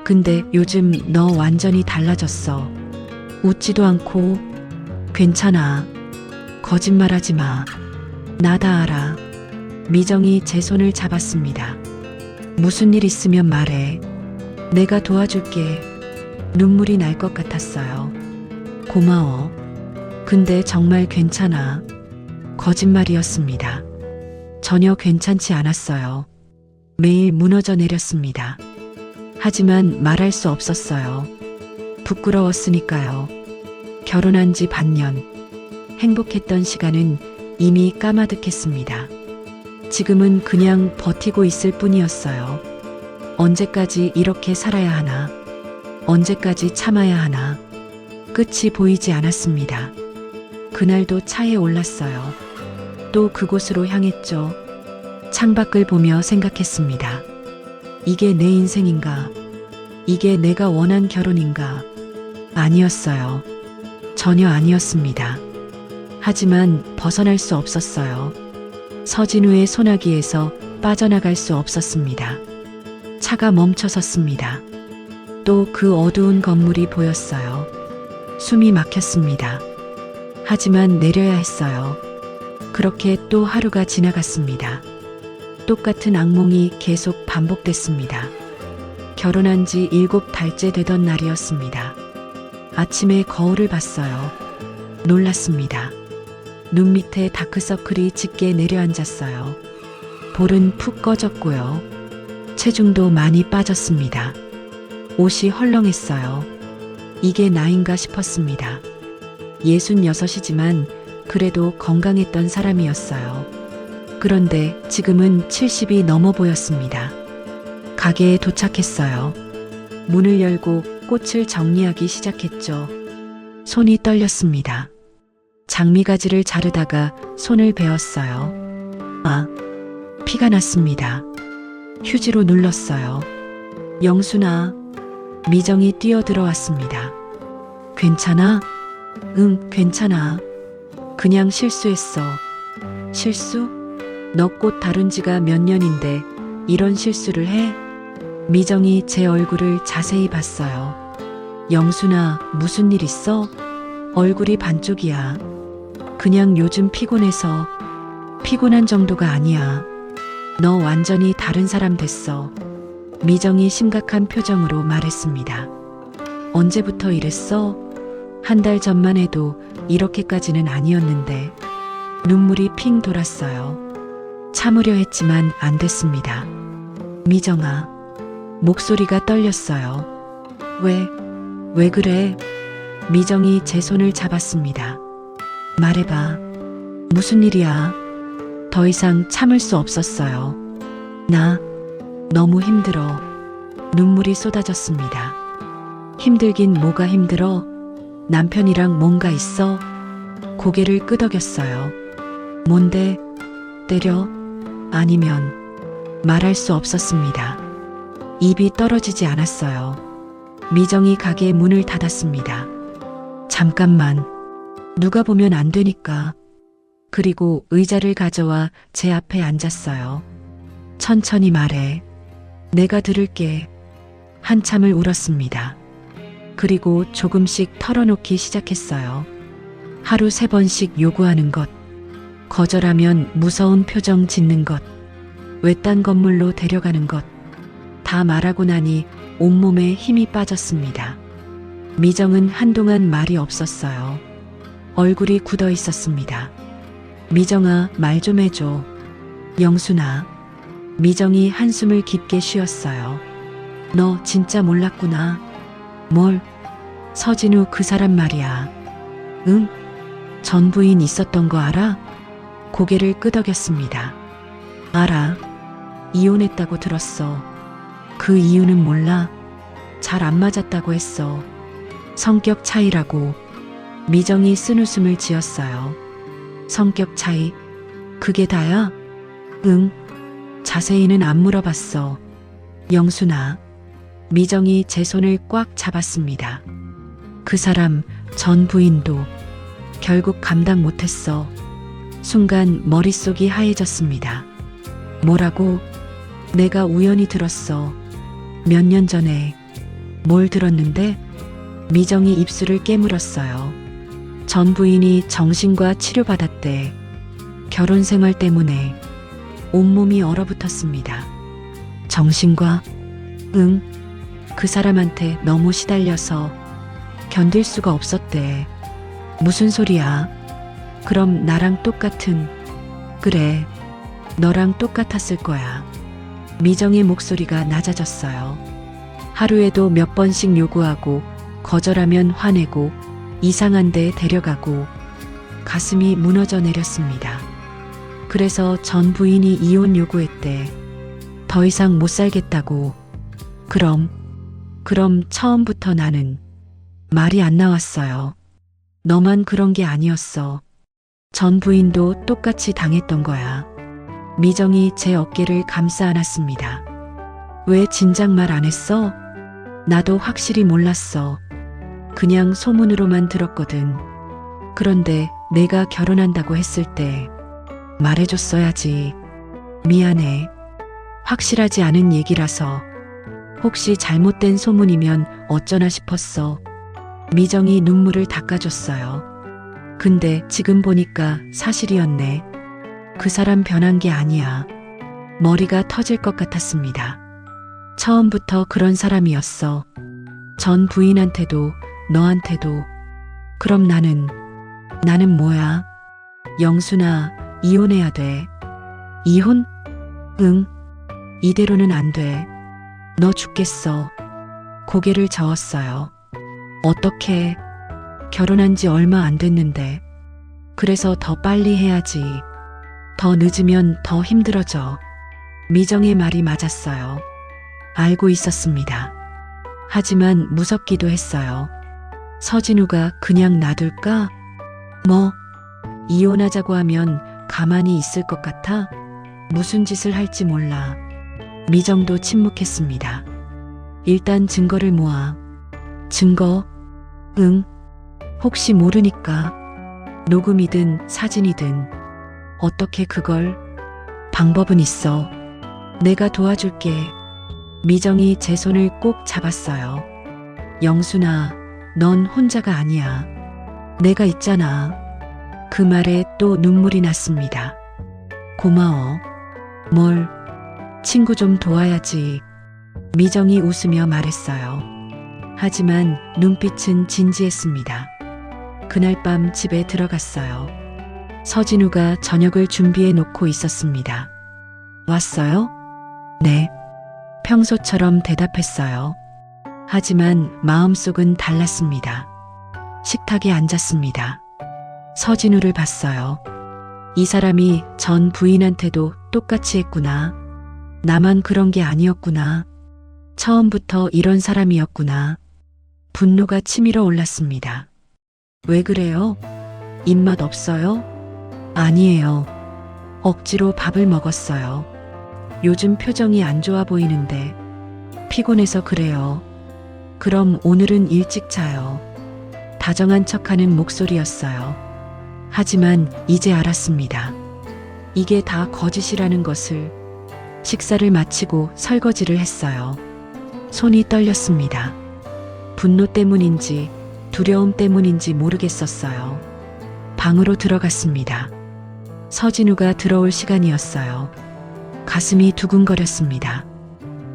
근데 요즘 너 완전히 달라졌어. 웃지도 않고. 괜찮아. 거짓말하지 마. 나 다 알아. 미정이 제 손을 잡았습니다. 무슨 일 있으면 말해. 내가 도와줄게. 눈물이 날 것 같았어요. 고마워. 근데 정말 괜찮아. 거짓말이었습니다. 전혀 괜찮지 않았어요. 매일 무너져 내렸습니다. 하지만 말할 수 없었어요. 부끄러웠으니까요. 결혼한 지 반년. 행복했던 시간은 이미 까마득했습니다. 지금은 그냥 버티고 있을 뿐이었어요. 언제까지 이렇게 살아야 하나? 언제까지 참아야 하나? 끝이 보이지 않았습니다. 그날도 차에 올랐어요. 또 그곳으로 향했죠. 창밖을 보며 생각했습니다. 이게 내 인생인가? 이게 내가 원한 결혼인가? 아니었어요. 전혀 아니었습니다. 하지만 벗어날 수 없었어요. 서진우의 소나기에서 빠져나갈 수 없었습니다. 차가 멈춰섰습니다. 또 그 어두운 건물이 보였어요. 숨이 막혔습니다. 하지만 내려야 했어요. 그렇게 또 하루가 지나갔습니다. 똑같은 악몽이 계속 반복됐습니다. 결혼한 지 7달째 되던 날이었습니다. 아침에 거울을 봤어요. 놀랐습니다. 눈 밑에 다크서클이 짙게 내려앉았어요. 볼은 푹 꺼졌고요. 체중도 많이 빠졌습니다. 옷이 헐렁했어요. 이게 나인가 싶었습니다. 66이지만 그래도 건강했던 사람이었어요. 그런데 지금은 70이 넘어 보였습니다. 가게에 도착했어요. 문을 열고 꽃을 정리하기 시작했죠. 손이 떨렸습니다. 장미가지를 자르다가 손을 베었어요. 아, 피가 났습니다. 휴지로 눌렀어요. 영순아, 미정이 뛰어들어왔습니다. 괜찮아? 응, 괜찮아. 그냥 실수했어. 실수? 너 꽃 다룬 지가 몇 년인데 이런 실수를 해? 미정이 제 얼굴을 자세히 봤어요. 영순아, 무슨 일 있어? 얼굴이 반쪽이야. 그냥 요즘 피곤해서. 피곤한 정도가 아니야. 너 완전히 다른 사람 됐어. 미정이 심각한 표정으로 말했습니다. 언제부터 이랬어? 한 달 전만 해도 이렇게까지는 아니었는데. 눈물이 핑 돌았어요. 참으려 했지만 안 됐습니다. 미정아. 목소리가 떨렸어요. 왜 그래? 미정이 제 손을 잡았습니다. 말해봐. 무슨 일이야? 더 이상 참을 수 없었어요. 나 너무 힘들어. 눈물이 쏟아졌습니다. 힘들긴 뭐가 힘들어? 남편이랑 뭔가 있어? 고개를 끄덕였어요. 뭔데? 때려? 아니면 말할 수 없었습니다. 입이 떨어지지 않았어요. 미정이 가게 문을 닫았습니다. 잠깐만. 누가 보면 안 되니까. 그리고 의자를 가져와 제 앞에 앉았어요. 천천히 말해. 내가 들을게. 한참을 울었습니다. 그리고 조금씩 털어놓기 시작했어요. 하루 3번씩 요구하는 것. 거절하면 무서운 표정 짓는 것. 외딴 건물로 데려가는 것. 다 말하고 나니 온몸에 힘이 빠졌습니다. 미정은 한동안 말이 없었어요. 얼굴이 굳어 있었습니다. 미정아, 말 좀 해줘. 영순아. 미정이 한숨을 깊게 쉬었어요. 너 진짜 몰랐구나. 뭘? 서진우 그 사람 말이야. 응? 전 부인 있었던 거 알아? 고개를 끄덕였습니다. 알아. 이혼했다고 들었어. 그 이유는 몰라. 잘 안 맞았다고 했어. 성격 차이라고. 미정이 쓴웃음을 지었어요. 성격 차이? 그게 다야? 응. 자세히는 안 물어봤어. 영순아. 미정이 제 손을 꽉 잡았습니다. 그 사람 전 부인도 결국 감당 못했어. 순간 머릿속이 하얘졌습니다. 뭐라고? 내가 우연히 들었어. 몇 년 전에. 뭘 들었는데? 미정이 입술을 깨물었어요. 전 부인이 정신과 치료받았대. 결혼 생활 때문에 온몸이 얼어붙었습니다. 정신과? 응. 그 사람한테 너무 시달려서 견딜 수가 없었대. 무슨 소리야? 그럼 나랑 똑같은. 그래. 너랑 똑같았을 거야. 미정의 목소리가 낮아졌어요. 하루에도 몇 번씩 요구하고 거절하면 화내고 이상한 데 데려가고. 가슴이 무너져 내렸습니다. 그래서 전 부인이 이혼 요구했대. 더 이상 못 살겠다고. 그럼 처음부터 나는. 말이 안 나왔어요. 너만 그런 게 아니었어. 전 부인도 똑같이 당했던 거야. 미정이 제 어깨를 감싸 안았습니다. 왜 진작 말 안 했어? 나도 확실히 몰랐어. 그냥 소문으로만 들었거든. 그런데 내가 결혼한다고 했을 때 말해줬어야지. 미안해. 확실하지 않은 얘기라서. 혹시 잘못된 소문이면 어쩌나 싶었어. 미정이 눈물을 닦아줬어요. 근데 지금 보니까 사실이었네. 그 사람 변한 게 아니야. 머리가 터질 것 같았습니다. 처음부터 그런 사람이었어. 전 부인한테도 너한테도. 그럼 나는 뭐야? 영순아, 이혼해야 돼. 이혼? 응. 이대로는 안 돼. 너 죽겠어. 고개를 저었어요. 어떻게? 결혼한 지 얼마 안 됐는데. 그래서 더 빨리 해야지. 더 늦으면 더 힘들어져. 미정의 말이 맞았어요. 알고 있었습니다. 하지만 무섭기도 했어요. 서진우가 그냥 놔둘까? 뭐? 이혼하자고 하면 가만히 있을 것 같아? 무슨 짓을 할지 몰라. 미정도 침묵했습니다. 일단 증거를 모아. 증거? 응. 혹시 모르니까. 녹음이든 사진이든. 어떻게 그걸? 방법은 있어. 내가 도와줄게. 미정이 제 손을 꼭 잡았어요. 영순아, 넌 혼자가 아니야. 내가 있잖아. 그 말에 또 눈물이 났습니다. 고마워. 뭘? 친구 좀 도와야지. 미정이 웃으며 말했어요. 하지만 눈빛은 진지했습니다. 그날 밤 집에 들어갔어요. 서진우가 저녁을 준비해 놓고 있었습니다. 왔어요? 네. 평소처럼 대답했어요. 하지만 마음속은 달랐습니다. 식탁에 앉았습니다. 서진우를 봤어요. 이 사람이 전 부인한테도 똑같이 했구나. 나만 그런 게 아니었구나. 처음부터 이런 사람이었구나. 분노가 치밀어 올랐습니다. 왜 그래요? 입맛 없어요? 아니에요. 억지로 밥을 먹었어요. 요즘 표정이 안 좋아 보이는데 피곤해서 그래요. 그럼 오늘은 일찍 자요. 다정한 척하는 목소리였어요. 하지만 이제 알았습니다. 이게 다 거짓이라는 것을. 식사를 마치고 설거지를 했어요. 손이 떨렸습니다. 분노 때문인지 두려움 때문인지 모르겠었어요. 방으로 들어갔습니다. 서진우가 들어올 시간이었어요. 가슴이 두근거렸습니다.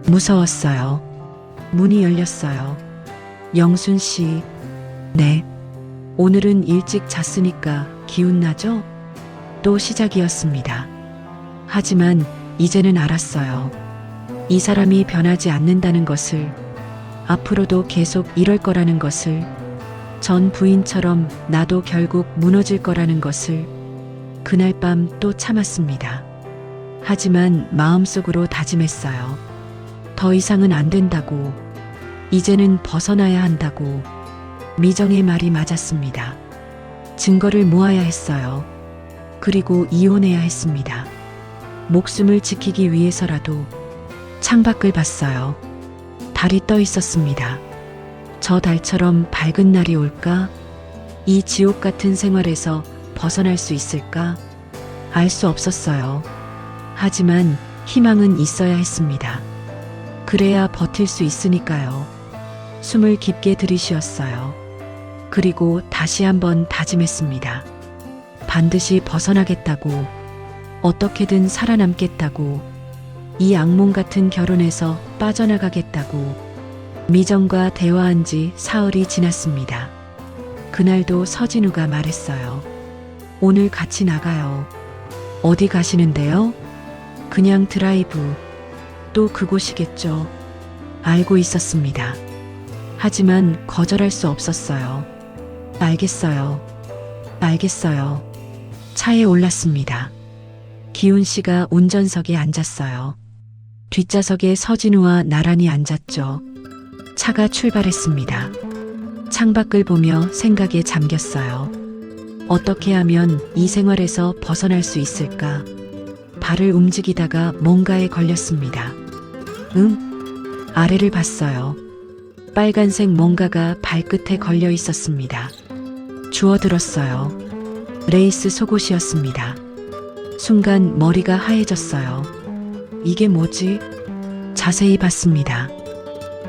무서웠어요. 문이 열렸어요. 영순 씨. 네. 오늘은 일찍 잤으니까 기운나죠? 또 시작이었습니다. 하지만 이제는 알았어요. 이 사람이 변하지 않는다는 것을, 앞으로도 계속 이럴 거라는 것을, 전 부인처럼 나도 결국 무너질 거라는 것을. 그날 밤 또 참았습니다. 하지만 마음속으로 다짐했어요. 더 이상은 안 된다고. 이제는 벗어나야 한다고. 미정의 말이 맞았습니다. 증거를 모아야 했어요. 그리고 이혼해야 했습니다. 목숨을 지키기 위해서라도. 창밖을 봤어요. 달이 떠 있었습니다. 저 달처럼 밝은 날이 올까? 이 지옥 같은 생활에서 벗어날 수 있을까? 알 수 없었어요. 하지만 희망은 있어야 했습니다. 그래야 버틸 수 있으니까요. 숨을 깊게 들이쉬었어요. 그리고 다시 한번 다짐했습니다. 반드시 벗어나겠다고. 어떻게든 살아남겠다고. 이 악몽 같은 결혼에서 빠져나가겠다고. 미정과 대화한 지 사흘이 지났습니다. 그날도 서진우가 말했어요. 오늘 같이 나가요. 어디 가시는데요? 그냥 드라이브. 또 그곳이겠죠. 알고 있었습니다. 하지만 거절할 수 없었어요. 알겠어요. 알겠어요. 차에 올랐습니다. 기훈 씨가 운전석에 앉았어요. 뒷좌석에 서진우와 나란히 앉았죠. 차가 출발했습니다. 창밖을 보며 생각에 잠겼어요. 어떻게 하면 이 생활에서 벗어날 수 있을까? 발을 움직이다가 뭔가에 걸렸습니다. 아래를 봤어요. 빨간색 뭔가가 발끝에 걸려 있었습니다. 주워들었어요. 레이스 속옷이었습니다. 순간 머리가 하얘졌어요. 이게 뭐지? 자세히 봤습니다.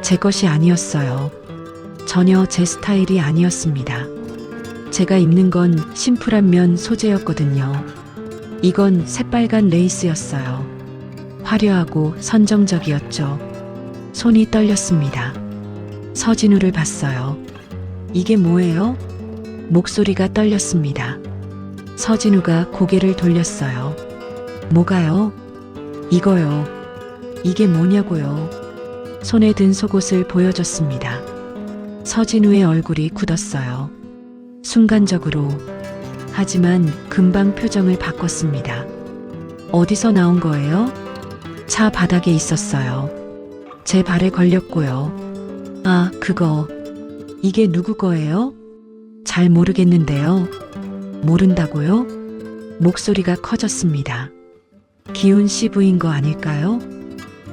제 것이 아니었어요. 전혀 제 스타일이 아니었습니다. 제가 입는 건 심플한 면 소재였거든요. 이건 새빨간 레이스였어요. 화려하고 선정적이었죠. 손이 떨렸습니다. 서진우를 봤어요. 이게 뭐예요? 목소리가 떨렸습니다. 서진우가 고개를 돌렸어요. 뭐가요? 이거요. 이게 뭐냐고요. 손에 든 속옷을 보여줬습니다. 서진우의 얼굴이 굳었어요. 순간적으로. 하지만 금방 표정을 바꿨습니다. 어디서 나온 거예요? 차 바닥에 있었어요. 제 발에 걸렸고요. 아, 그거. 이게 누구 거예요? 잘 모르겠는데요. 모른다고요? 목소리가 커졌습니다. 기훈 씨 부인 거 아닐까요?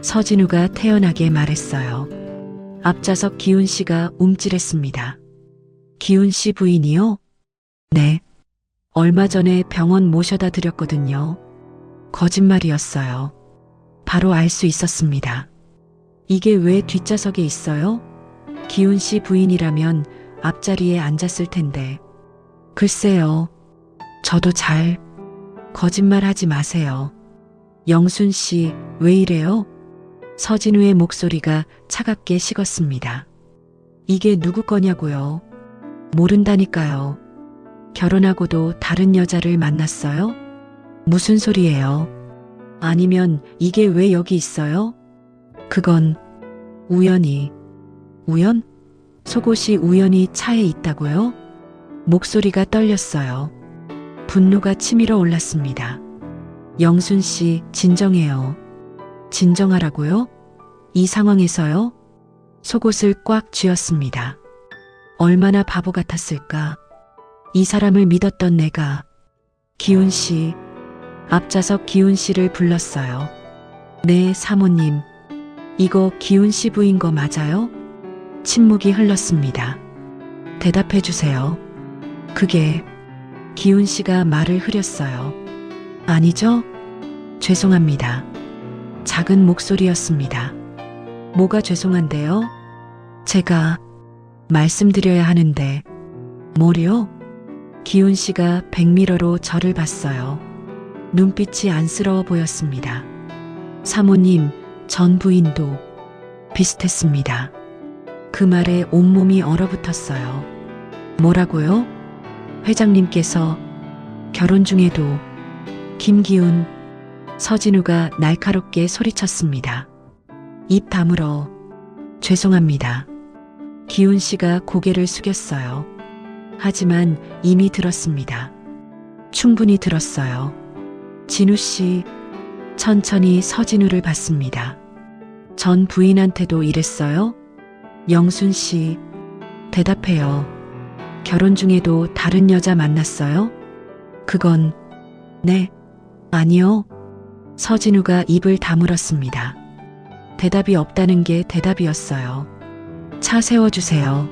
서진우가 태연하게 말했어요. 앞좌석 기훈 씨가 움찔했습니다. 기훈 씨 부인이요? 네. 얼마 전에 병원 모셔다 드렸거든요. 거짓말이었어요. 바로 알 수 있었습니다. 이게 왜 뒷좌석에 있어요? 기훈 씨 부인이라면 앞자리에 앉았을 텐데. 글쎄요. 저도 잘. 거짓말하지 마세요. 영순 씨, 왜 이래요? 서진우의 목소리가 차갑게 식었습니다. 이게 누구 거냐고요? 모른다니까요. 결혼하고도 다른 여자를 만났어요? 무슨 소리예요? 아니면 이게 왜 여기 있어요? 그건 우연히. 우연? 속옷이 우연히 차에 있다고요? 목소리가 떨렸어요. 분노가 치밀어 올랐습니다. 영순 씨, 진정해요. 진정하라고요? 이 상황에서요? 속옷을 꽉 쥐었습니다. 얼마나 바보 같았을까. 이 사람을 믿었던 내가. 기훈 씨, 앞좌석 기훈 씨를 불렀어요. 네, 사모님. 이거 기훈 씨 부인 거 맞아요? 침묵이 흘렀습니다. 대답해 주세요. 그게 기훈 씨가 말을 흐렸어요. 아니죠? 죄송합니다. 작은 목소리였습니다. 뭐가 죄송한데요? 제가 말씀드려야 하는데. 뭐요? 기훈 씨가 백미러로 저를 봤어요. 눈빛이 안쓰러워 보였습니다. 사모님, 전 부인도 비슷했습니다. 그 말에 온몸이 얼어붙었어요. 뭐라고요? 회장님께서 결혼 중에도. 김기훈, 서진우가 날카롭게 소리쳤습니다. 입 다물어. 죄송합니다. 기훈 씨가 고개를 숙였어요. 하지만 이미 들었습니다. 충분히 들었어요. 진우 씨, 천천히 서진우를 봤습니다. 전 부인한테도 이랬어요? 영순 씨, 대답해요. 결혼 중에도 다른 여자 만났어요? 그건, 네, 아니요. 서진우가 입을 다물었습니다. 대답이 없다는 게 대답이었어요. 차 세워주세요.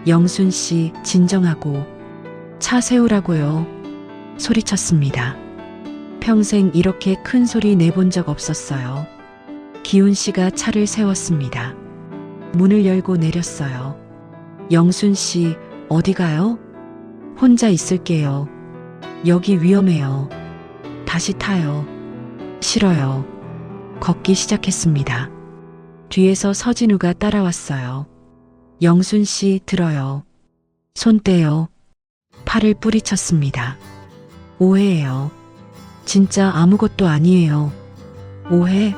영순 씨, 진정하고. 차 세우라고요. 소리쳤습니다. 평생 이렇게 큰 소리 내본 적 없었어요. 기훈 씨가 차를 세웠습니다. 문을 열고 내렸어요. 영순 씨, 어디 가요? 혼자 있을게요. 여기 위험해요. 다시 타요. 싫어요. 걷기 시작했습니다. 뒤에서 서진우가 따라왔어요. 영순 씨, 들어요. 손 떼요. 팔을 뿌리쳤습니다. 오해예요. 진짜 아무것도 아니에요. 오해?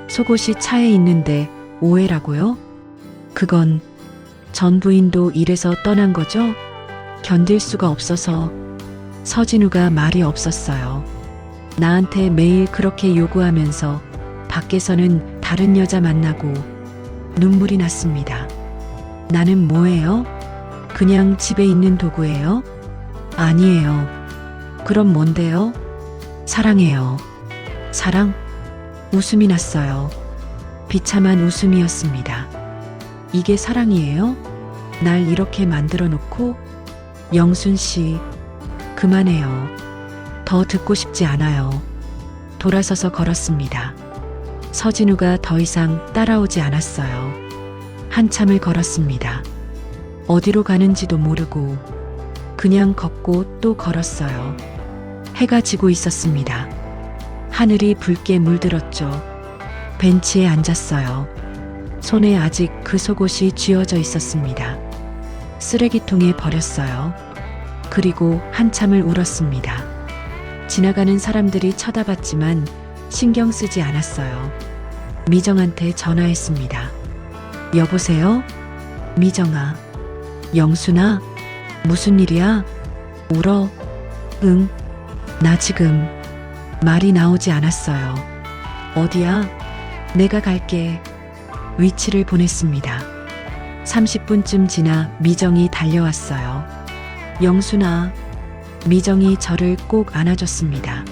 속옷이 차에 있는데 오해라고요? 그건 전 부인도 이래서 떠난 거죠? 견딜 수가 없어서. 서진우가 말이 없었어요. 나한테 매일 그렇게 요구하면서 밖에서는 다른 여자 만나고. 눈물이 났습니다. 나는 뭐예요? 그냥 집에 있는 도구예요? 아니에요. 그럼 뭔데요? 사랑해요. 사랑? 웃음이 났어요. 비참한 웃음이었습니다. 이게 사랑이에요? 날 이렇게 만들어 놓고? 영순 씨, 그만해요. 더 듣고 싶지 않아요. 돌아서서 걸었습니다. 서진우가 더 이상 따라오지 않았어요. 한참을 걸었습니다. 어디로 가는지도 모르고 그냥 걷고 또 걸었어요. 해가 지고 있었습니다. 하늘이 붉게 물들었죠. 벤치에 앉았어요. 손에 아직 그 속옷이 쥐어져 있었습니다. 쓰레기통에 버렸어요. 그리고 한참을 울었습니다. 지나가는 사람들이 쳐다봤지만 신경 쓰지 않았어요. 미정한테 전화했습니다. 여보세요? 미정아. 영순아? 무슨 일이야? 울어? 응. 나 지금. 말이 나오지 않았어요. 어디야? 내가 갈게. 위치를 보냈습니다. 30분쯤 지나 미정이 달려왔어요. 영순아. 미정이 저를 꼭 안아줬습니다.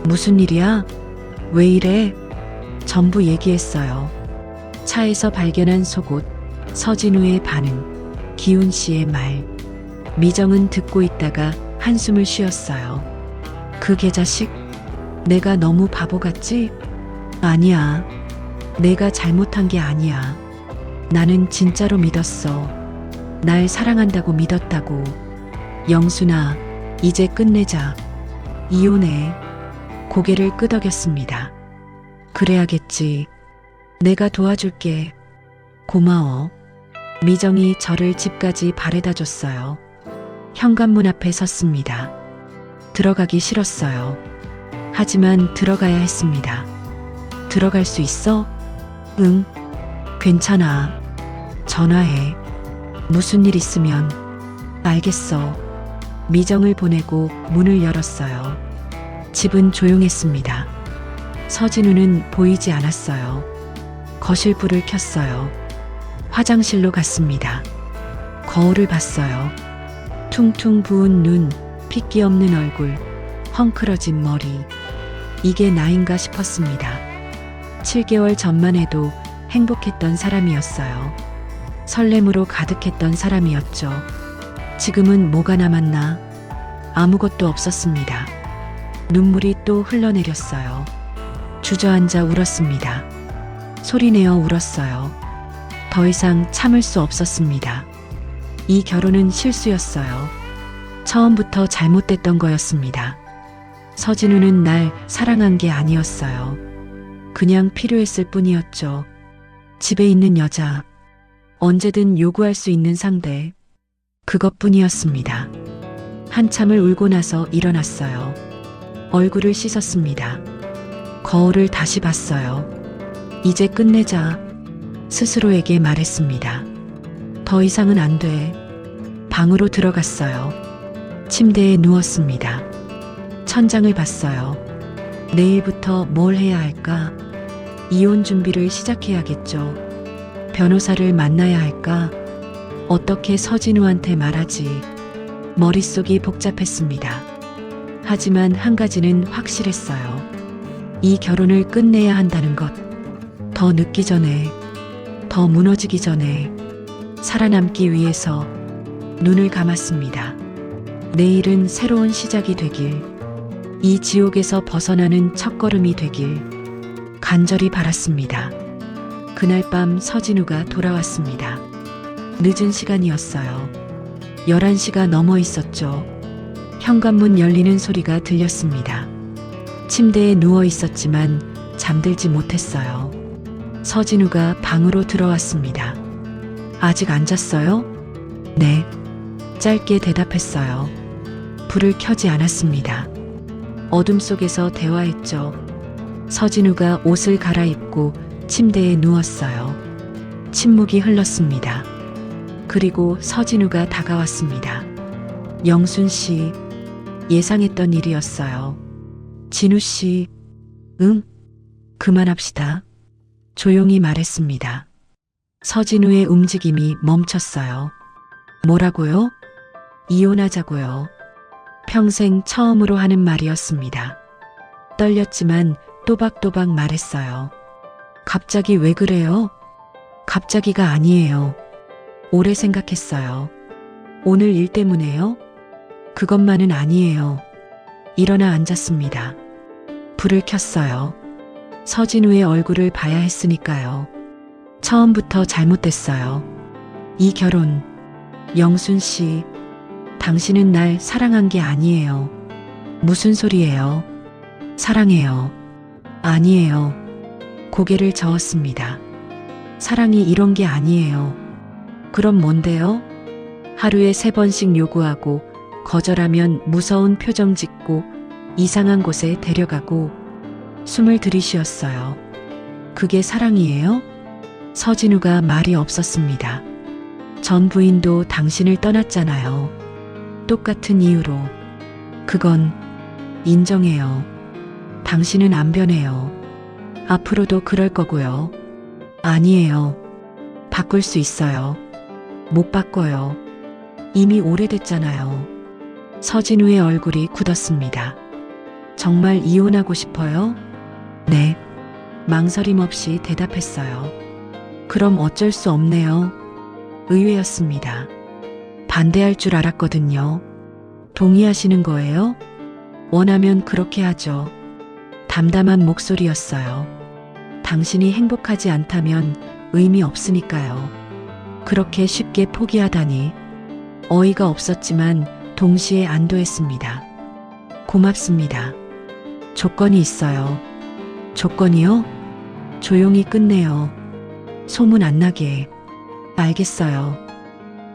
무슨 일이야? 왜 이래? 전부 얘기했어요. 차에서 발견한 속옷, 서진우의 반응, 기훈 씨의 말. 미정은 듣고 있다가 한숨을 쉬었어요. 그 개자식? 내가 너무 바보 같지? 아니야. 내가 잘못한 게 아니야. 나는 진짜로 믿었어. 날 사랑한다고 믿었다고. 영순아, 이제 끝내자. 이혼해. 고개를 끄덕였습니다. 그래야겠지. 내가 도와줄게. 고마워. 미정이 저를 집까지 바래다 줬어요. 현관문 앞에 섰습니다. 들어가기 싫었어요. 하지만 들어가야 했습니다. 들어갈 수 있어? 응. 괜찮아. 전화해. 무슨 일 있으면. 알겠어. 미정을 보내고 문을 열었어요. 집은 조용했습니다. 서진우는 보이지 않았어요. 거실 불을 켰어요. 화장실로 갔습니다. 거울을 봤어요. 퉁퉁 부은 눈, 핏기 없는 얼굴, 헝클어진 머리. 이게 나인가 싶었습니다. 7개월 전만 해도 행복했던 사람이었어요. 설렘으로 가득했던 사람이었죠. 지금은 뭐가 남았나? 아무것도 없었습니다. 눈물이 또 흘러내렸어요. 주저앉아 울었습니다. 소리내어 울었어요. 더 이상 참을 수 없었습니다. 이 결혼은 실수였어요. 처음부터 잘못됐던 거였습니다. 서진우는 날 사랑한 게 아니었어요. 그냥 필요했을 뿐이었죠. 집에 있는 여자, 언제든 요구할 수 있는 상대, 그것뿐이었습니다. 한참을 울고 나서 일어났어요. 얼굴을 씻었습니다. 거울을 다시 봤어요. 이제 끝내자. 스스로에게 말했습니다. 더 이상은 안 돼. 방으로 들어갔어요. 침대에 누웠습니다. 천장을 봤어요. 내일부터 뭘 해야 할까? 이혼 준비를 시작해야겠죠. 변호사를 만나야 할까? 어떻게 서진우한테 말하지? 머릿속이 복잡했습니다. 하지만 한 가지는 확실했어요. 이 결혼을 끝내야 한다는 것. 더 늦기 전에, 더 무너지기 전에 살아남기 위해서 눈을 감았습니다. 내일은 새로운 시작이 되길, 이 지옥에서 벗어나는 첫걸음이 되길 간절히 바랐습니다. 그날 밤 서진우가 돌아왔습니다. 늦은 시간이었어요. 11시가 넘어 있었죠. 현관문 열리는 소리가 들렸습니다. 침대에 누워 있었지만 잠들지 못했어요. 서진우가 방으로 들어왔습니다. 아직 안 잤어요? 네. 짧게 대답했어요. 불을 켜지 않았습니다. 어둠 속에서 대화했죠. 서진우가 옷을 갈아입고 침대에 누웠어요. 침묵이 흘렀습니다. 그리고 서진우가 다가왔습니다. 영순 씨, 예상했던 일이었어요. 진우 씨, 응? 그만합시다. 조용히 말했습니다. 서진우의 움직임이 멈췄어요. 뭐라고요? 이혼하자고요. 평생 처음으로 하는 말이었습니다. 떨렸지만 또박또박 말했어요. 갑자기 왜 그래요? 갑자기가 아니에요. 오래 생각했어요. 오늘 일 때문에요? 그것만은 아니에요. 일어나 앉았습니다. 불을 켰어요. 서진우의 얼굴을 봐야 했으니까요. 처음부터 잘못됐어요. 이 결혼, 영순 씨, 당신은 날 사랑한 게 아니에요. 무슨 소리예요? 사랑해요. 아니에요. 고개를 저었습니다. 사랑이 이런 게 아니에요. 그럼 뭔데요? 하루에 3번씩 요구하고 거절하면 무서운 표정 짓고 이상한 곳에 데려가고 숨을 들이쉬었어요. 그게 사랑이에요? 서진우가 말이 없었습니다. 전 부인도 당신을 떠났잖아요. 똑같은 이유로. 그건 인정해요. 당신은 안 변해요. 앞으로도 그럴 거고요. 아니에요. 바꿀 수 있어요. 못 바꿔요. 이미 오래됐잖아요. 서진우의 얼굴이 굳었습니다. 정말 이혼하고 싶어요? 네. 망설임 없이 대답했어요. 그럼 어쩔 수 없네요. 의외였습니다. 반대할 줄 알았거든요. 동의하시는 거예요? 원하면 그렇게 하죠. 담담한 목소리였어요. 당신이 행복하지 않다면 의미 없으니까요. 그렇게 쉽게 포기하다니. 어이가 없었지만 동시에 안도했습니다. 고맙습니다. 조건이 있어요. 조건이요? 조용히 끝내요. 소문 안 나게. 알겠어요.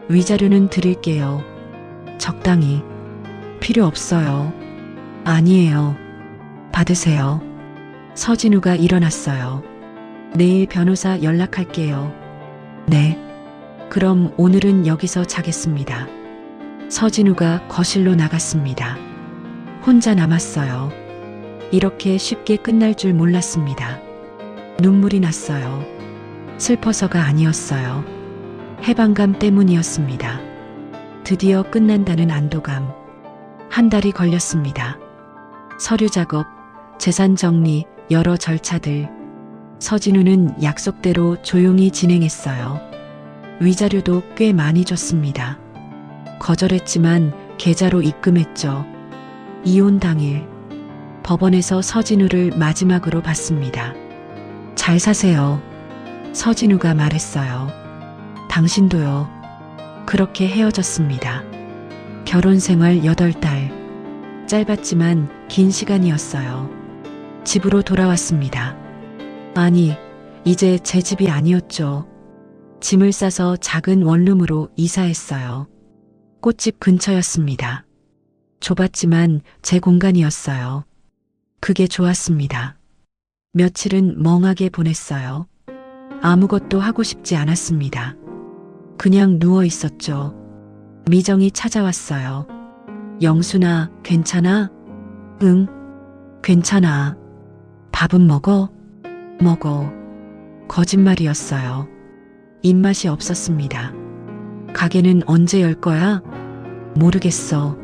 위자료는 드릴게요. 적당히. 필요 없어요. 아니에요. 받으세요. 서진우가 일어났어요. 내일 변호사 연락할게요. 네. 그럼 오늘은 여기서 자겠습니다. 서진우가 거실로 나갔습니다. 혼자 남았어요. 이렇게 쉽게 끝날 줄 몰랐습니다. 눈물이 났어요. 슬퍼서가 아니었어요. 해방감 때문이었습니다. 드디어 끝난다는 안도감. 한 달이 걸렸습니다. 서류 작업, 재산 정리, 여러 절차들. 서진우는 약속대로 조용히 진행했어요. 위자료도 꽤 많이 줬습니다. 거절했지만 계좌로 입금했죠. 이혼 당일 법원에서 서진우를 마지막으로 봤습니다. 잘 사세요. 서진우가 말했어요. 당신도요. 그렇게 헤어졌습니다. 결혼 생활 8달. 짧았지만 긴 시간이었어요. 집으로 돌아왔습니다. 아니, 이제 제 집이 아니었죠. 짐을 싸서 작은 원룸으로 이사했어요. 꽃집 근처였습니다. 좁았지만 제 공간이었어요. 그게 좋았습니다. 며칠은 멍하게 보냈어요. 아무것도 하고 싶지 않았습니다. 그냥 누워 있었죠. 미정이 찾아왔어요. 영순아, 괜찮아? 응, 괜찮아. 밥은 먹어? 먹어. 거짓말이었어요. 입맛이 없었습니다. 가게는 언제 열 거야? 모르겠어.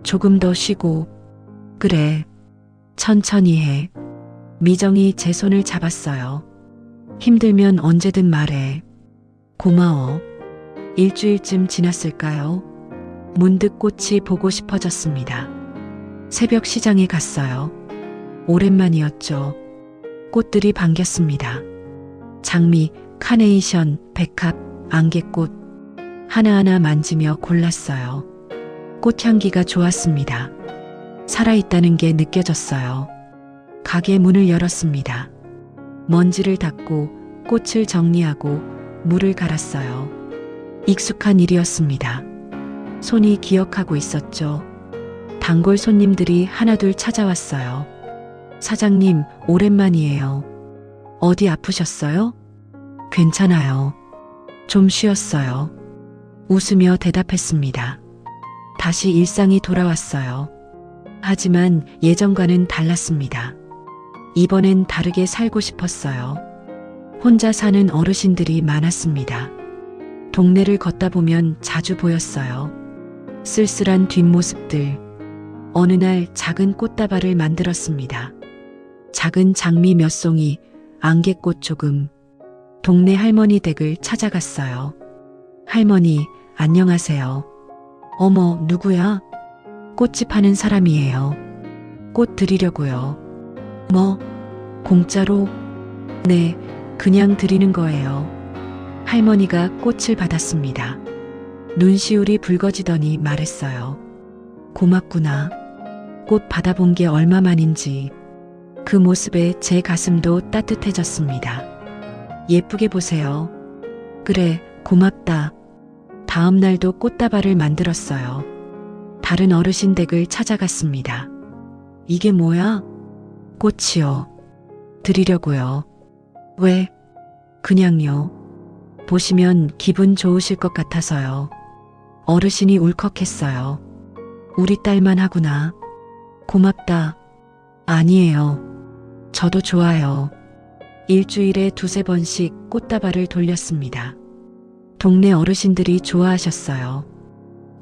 조금 더 쉬고. 그래. 천천히 해. 미정이 제 손을 잡았어요. 힘들면 언제든 말해. 고마워. 일주일쯤 지났을까요? 문득 꽃이 보고 싶어졌습니다. 새벽 시장에 갔어요. 오랜만이었죠. 꽃들이 반겼습니다. 장미, 카네이션, 백합, 안개꽃. 하나하나 만지며 골랐어요. 꽃향기가 좋았습니다. 살아있다는 게 느껴졌어요. 가게 문을 열었습니다. 먼지를 닦고 꽃을 정리하고 물을 갈았어요. 익숙한 일이었습니다. 손이 기억하고 있었죠. 단골 손님들이 하나둘 찾아왔어요. 사장님, 오랜만이에요. 어디 아프셨어요? 괜찮아요. 좀 쉬었어요. 웃으며 대답했습니다. 다시 일상이 돌아왔어요. 하지만 예전과는 달랐습니다. 이번엔 다르게 살고 싶었어요. 혼자 사는 어르신들이 많았습니다. 동네를 걷다 보면 자주 보였어요. 쓸쓸한 뒷모습들. 어느 날 작은 꽃다발을 만들었습니다. 작은 장미 몇 송이, 안개꽃 조금. 동네 할머니 댁을 찾아갔어요. 할머니, 안녕하세요. 어머, 누구야? 꽃집 하는 사람이에요. 꽃 드리려고요. 뭐? 공짜로? 네, 그냥 드리는 거예요. 할머니가 꽃을 받았습니다. 눈시울이 붉어지더니 말했어요. 고맙구나. 꽃 받아본 게 얼마만인지. 그 모습에 제 가슴도 따뜻해졌습니다. 예쁘게 보세요. 그래, 고맙다. 다음 날도 꽃다발을 만들었어요. 다른 어르신 댁을 찾아갔습니다. 이게 뭐야? 꽃이요. 드리려고요. 왜? 그냥요. 보시면 기분 좋으실 것 같아서요. 어르신이 울컥했어요. 우리 딸만 하구나. 고맙다. 아니에요. 저도 좋아요. 일주일에 2~3번씩 꽃다발을 돌렸습니다. 동네 어르신들이 좋아하셨어요.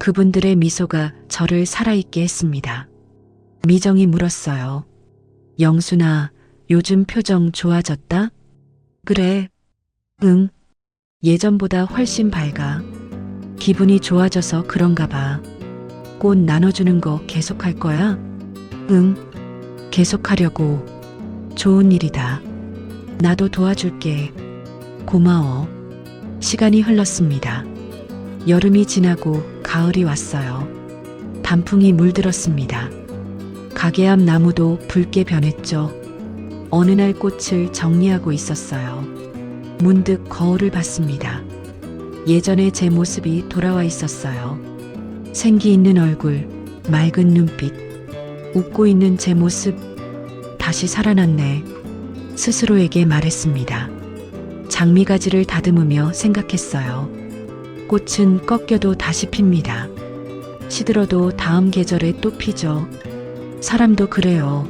그분들의 미소가 저를 살아있게 했습니다. 미정이 물었어요. 영순아, 요즘 표정 좋아졌다? 그래. 응. 예전보다 훨씬 밝아. 기분이 좋아져서 그런가 봐. 꽃 나눠주는 거 계속할 거야? 응. 계속하려고. 좋은 일이다. 나도 도와줄게. 고마워. 시간이 흘렀습니다. 여름이 지나고 가을이 왔어요. 단풍이 물들었습니다. 가게 앞 나무도 붉게 변했죠. 어느 날 꽃을 정리하고 있었어요. 문득 거울을 봤습니다. 예전의 제 모습이 돌아와 있었어요. 생기 있는 얼굴, 맑은 눈빛, 웃고 있는 제 모습, 다시 살아났네. 스스로에게 말했습니다. 장미가지를 다듬으며 생각했어요. 꽃은 꺾여도 다시 핍니다. 시들어도 다음 계절에 또 피죠. 사람도 그래요.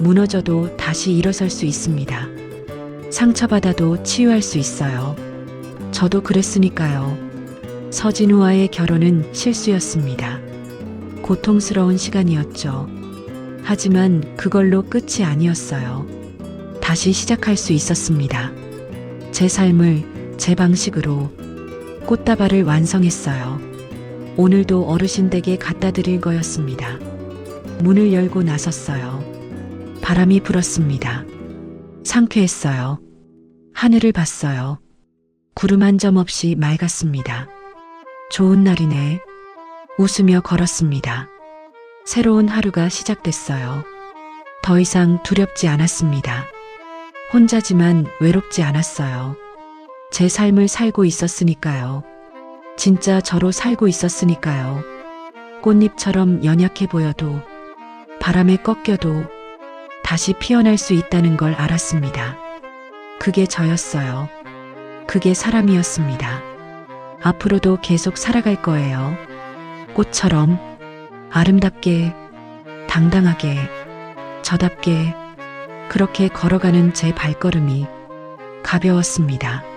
무너져도 다시 일어설 수 있습니다. 상처받아도 치유할 수 있어요. 저도 그랬으니까요. 서진우와의 결혼은 실수였습니다. 고통스러운 시간이었죠. 하지만 그걸로 끝이 아니었어요. 다시 시작할 수 있었습니다. 제 삶을 제 방식으로 꽃다발을 완성했어요. 오늘도 어르신 댁에 갖다 드릴 거였습니다. 문을 열고 나섰어요. 바람이 불었습니다. 상쾌했어요. 하늘을 봤어요. 구름 한 점 없이 맑았습니다. 좋은 날이네. 웃으며 걸었습니다. 새로운 하루가 시작됐어요. 더 이상 두렵지 않았습니다. 혼자지만 외롭지 않았어요. 제 삶을 살고 있었으니까요. 진짜 저로 살고 있었으니까요. 꽃잎처럼 연약해 보여도 바람에 꺾여도 다시 피어날 수 있다는 걸 알았습니다. 그게 저였어요. 그게 사람이었습니다. 앞으로도 계속 살아갈 거예요. 꽃처럼 아름답게, 당당하게, 저답게 그렇게 걸어가는 제 발걸음이 가벼웠습니다.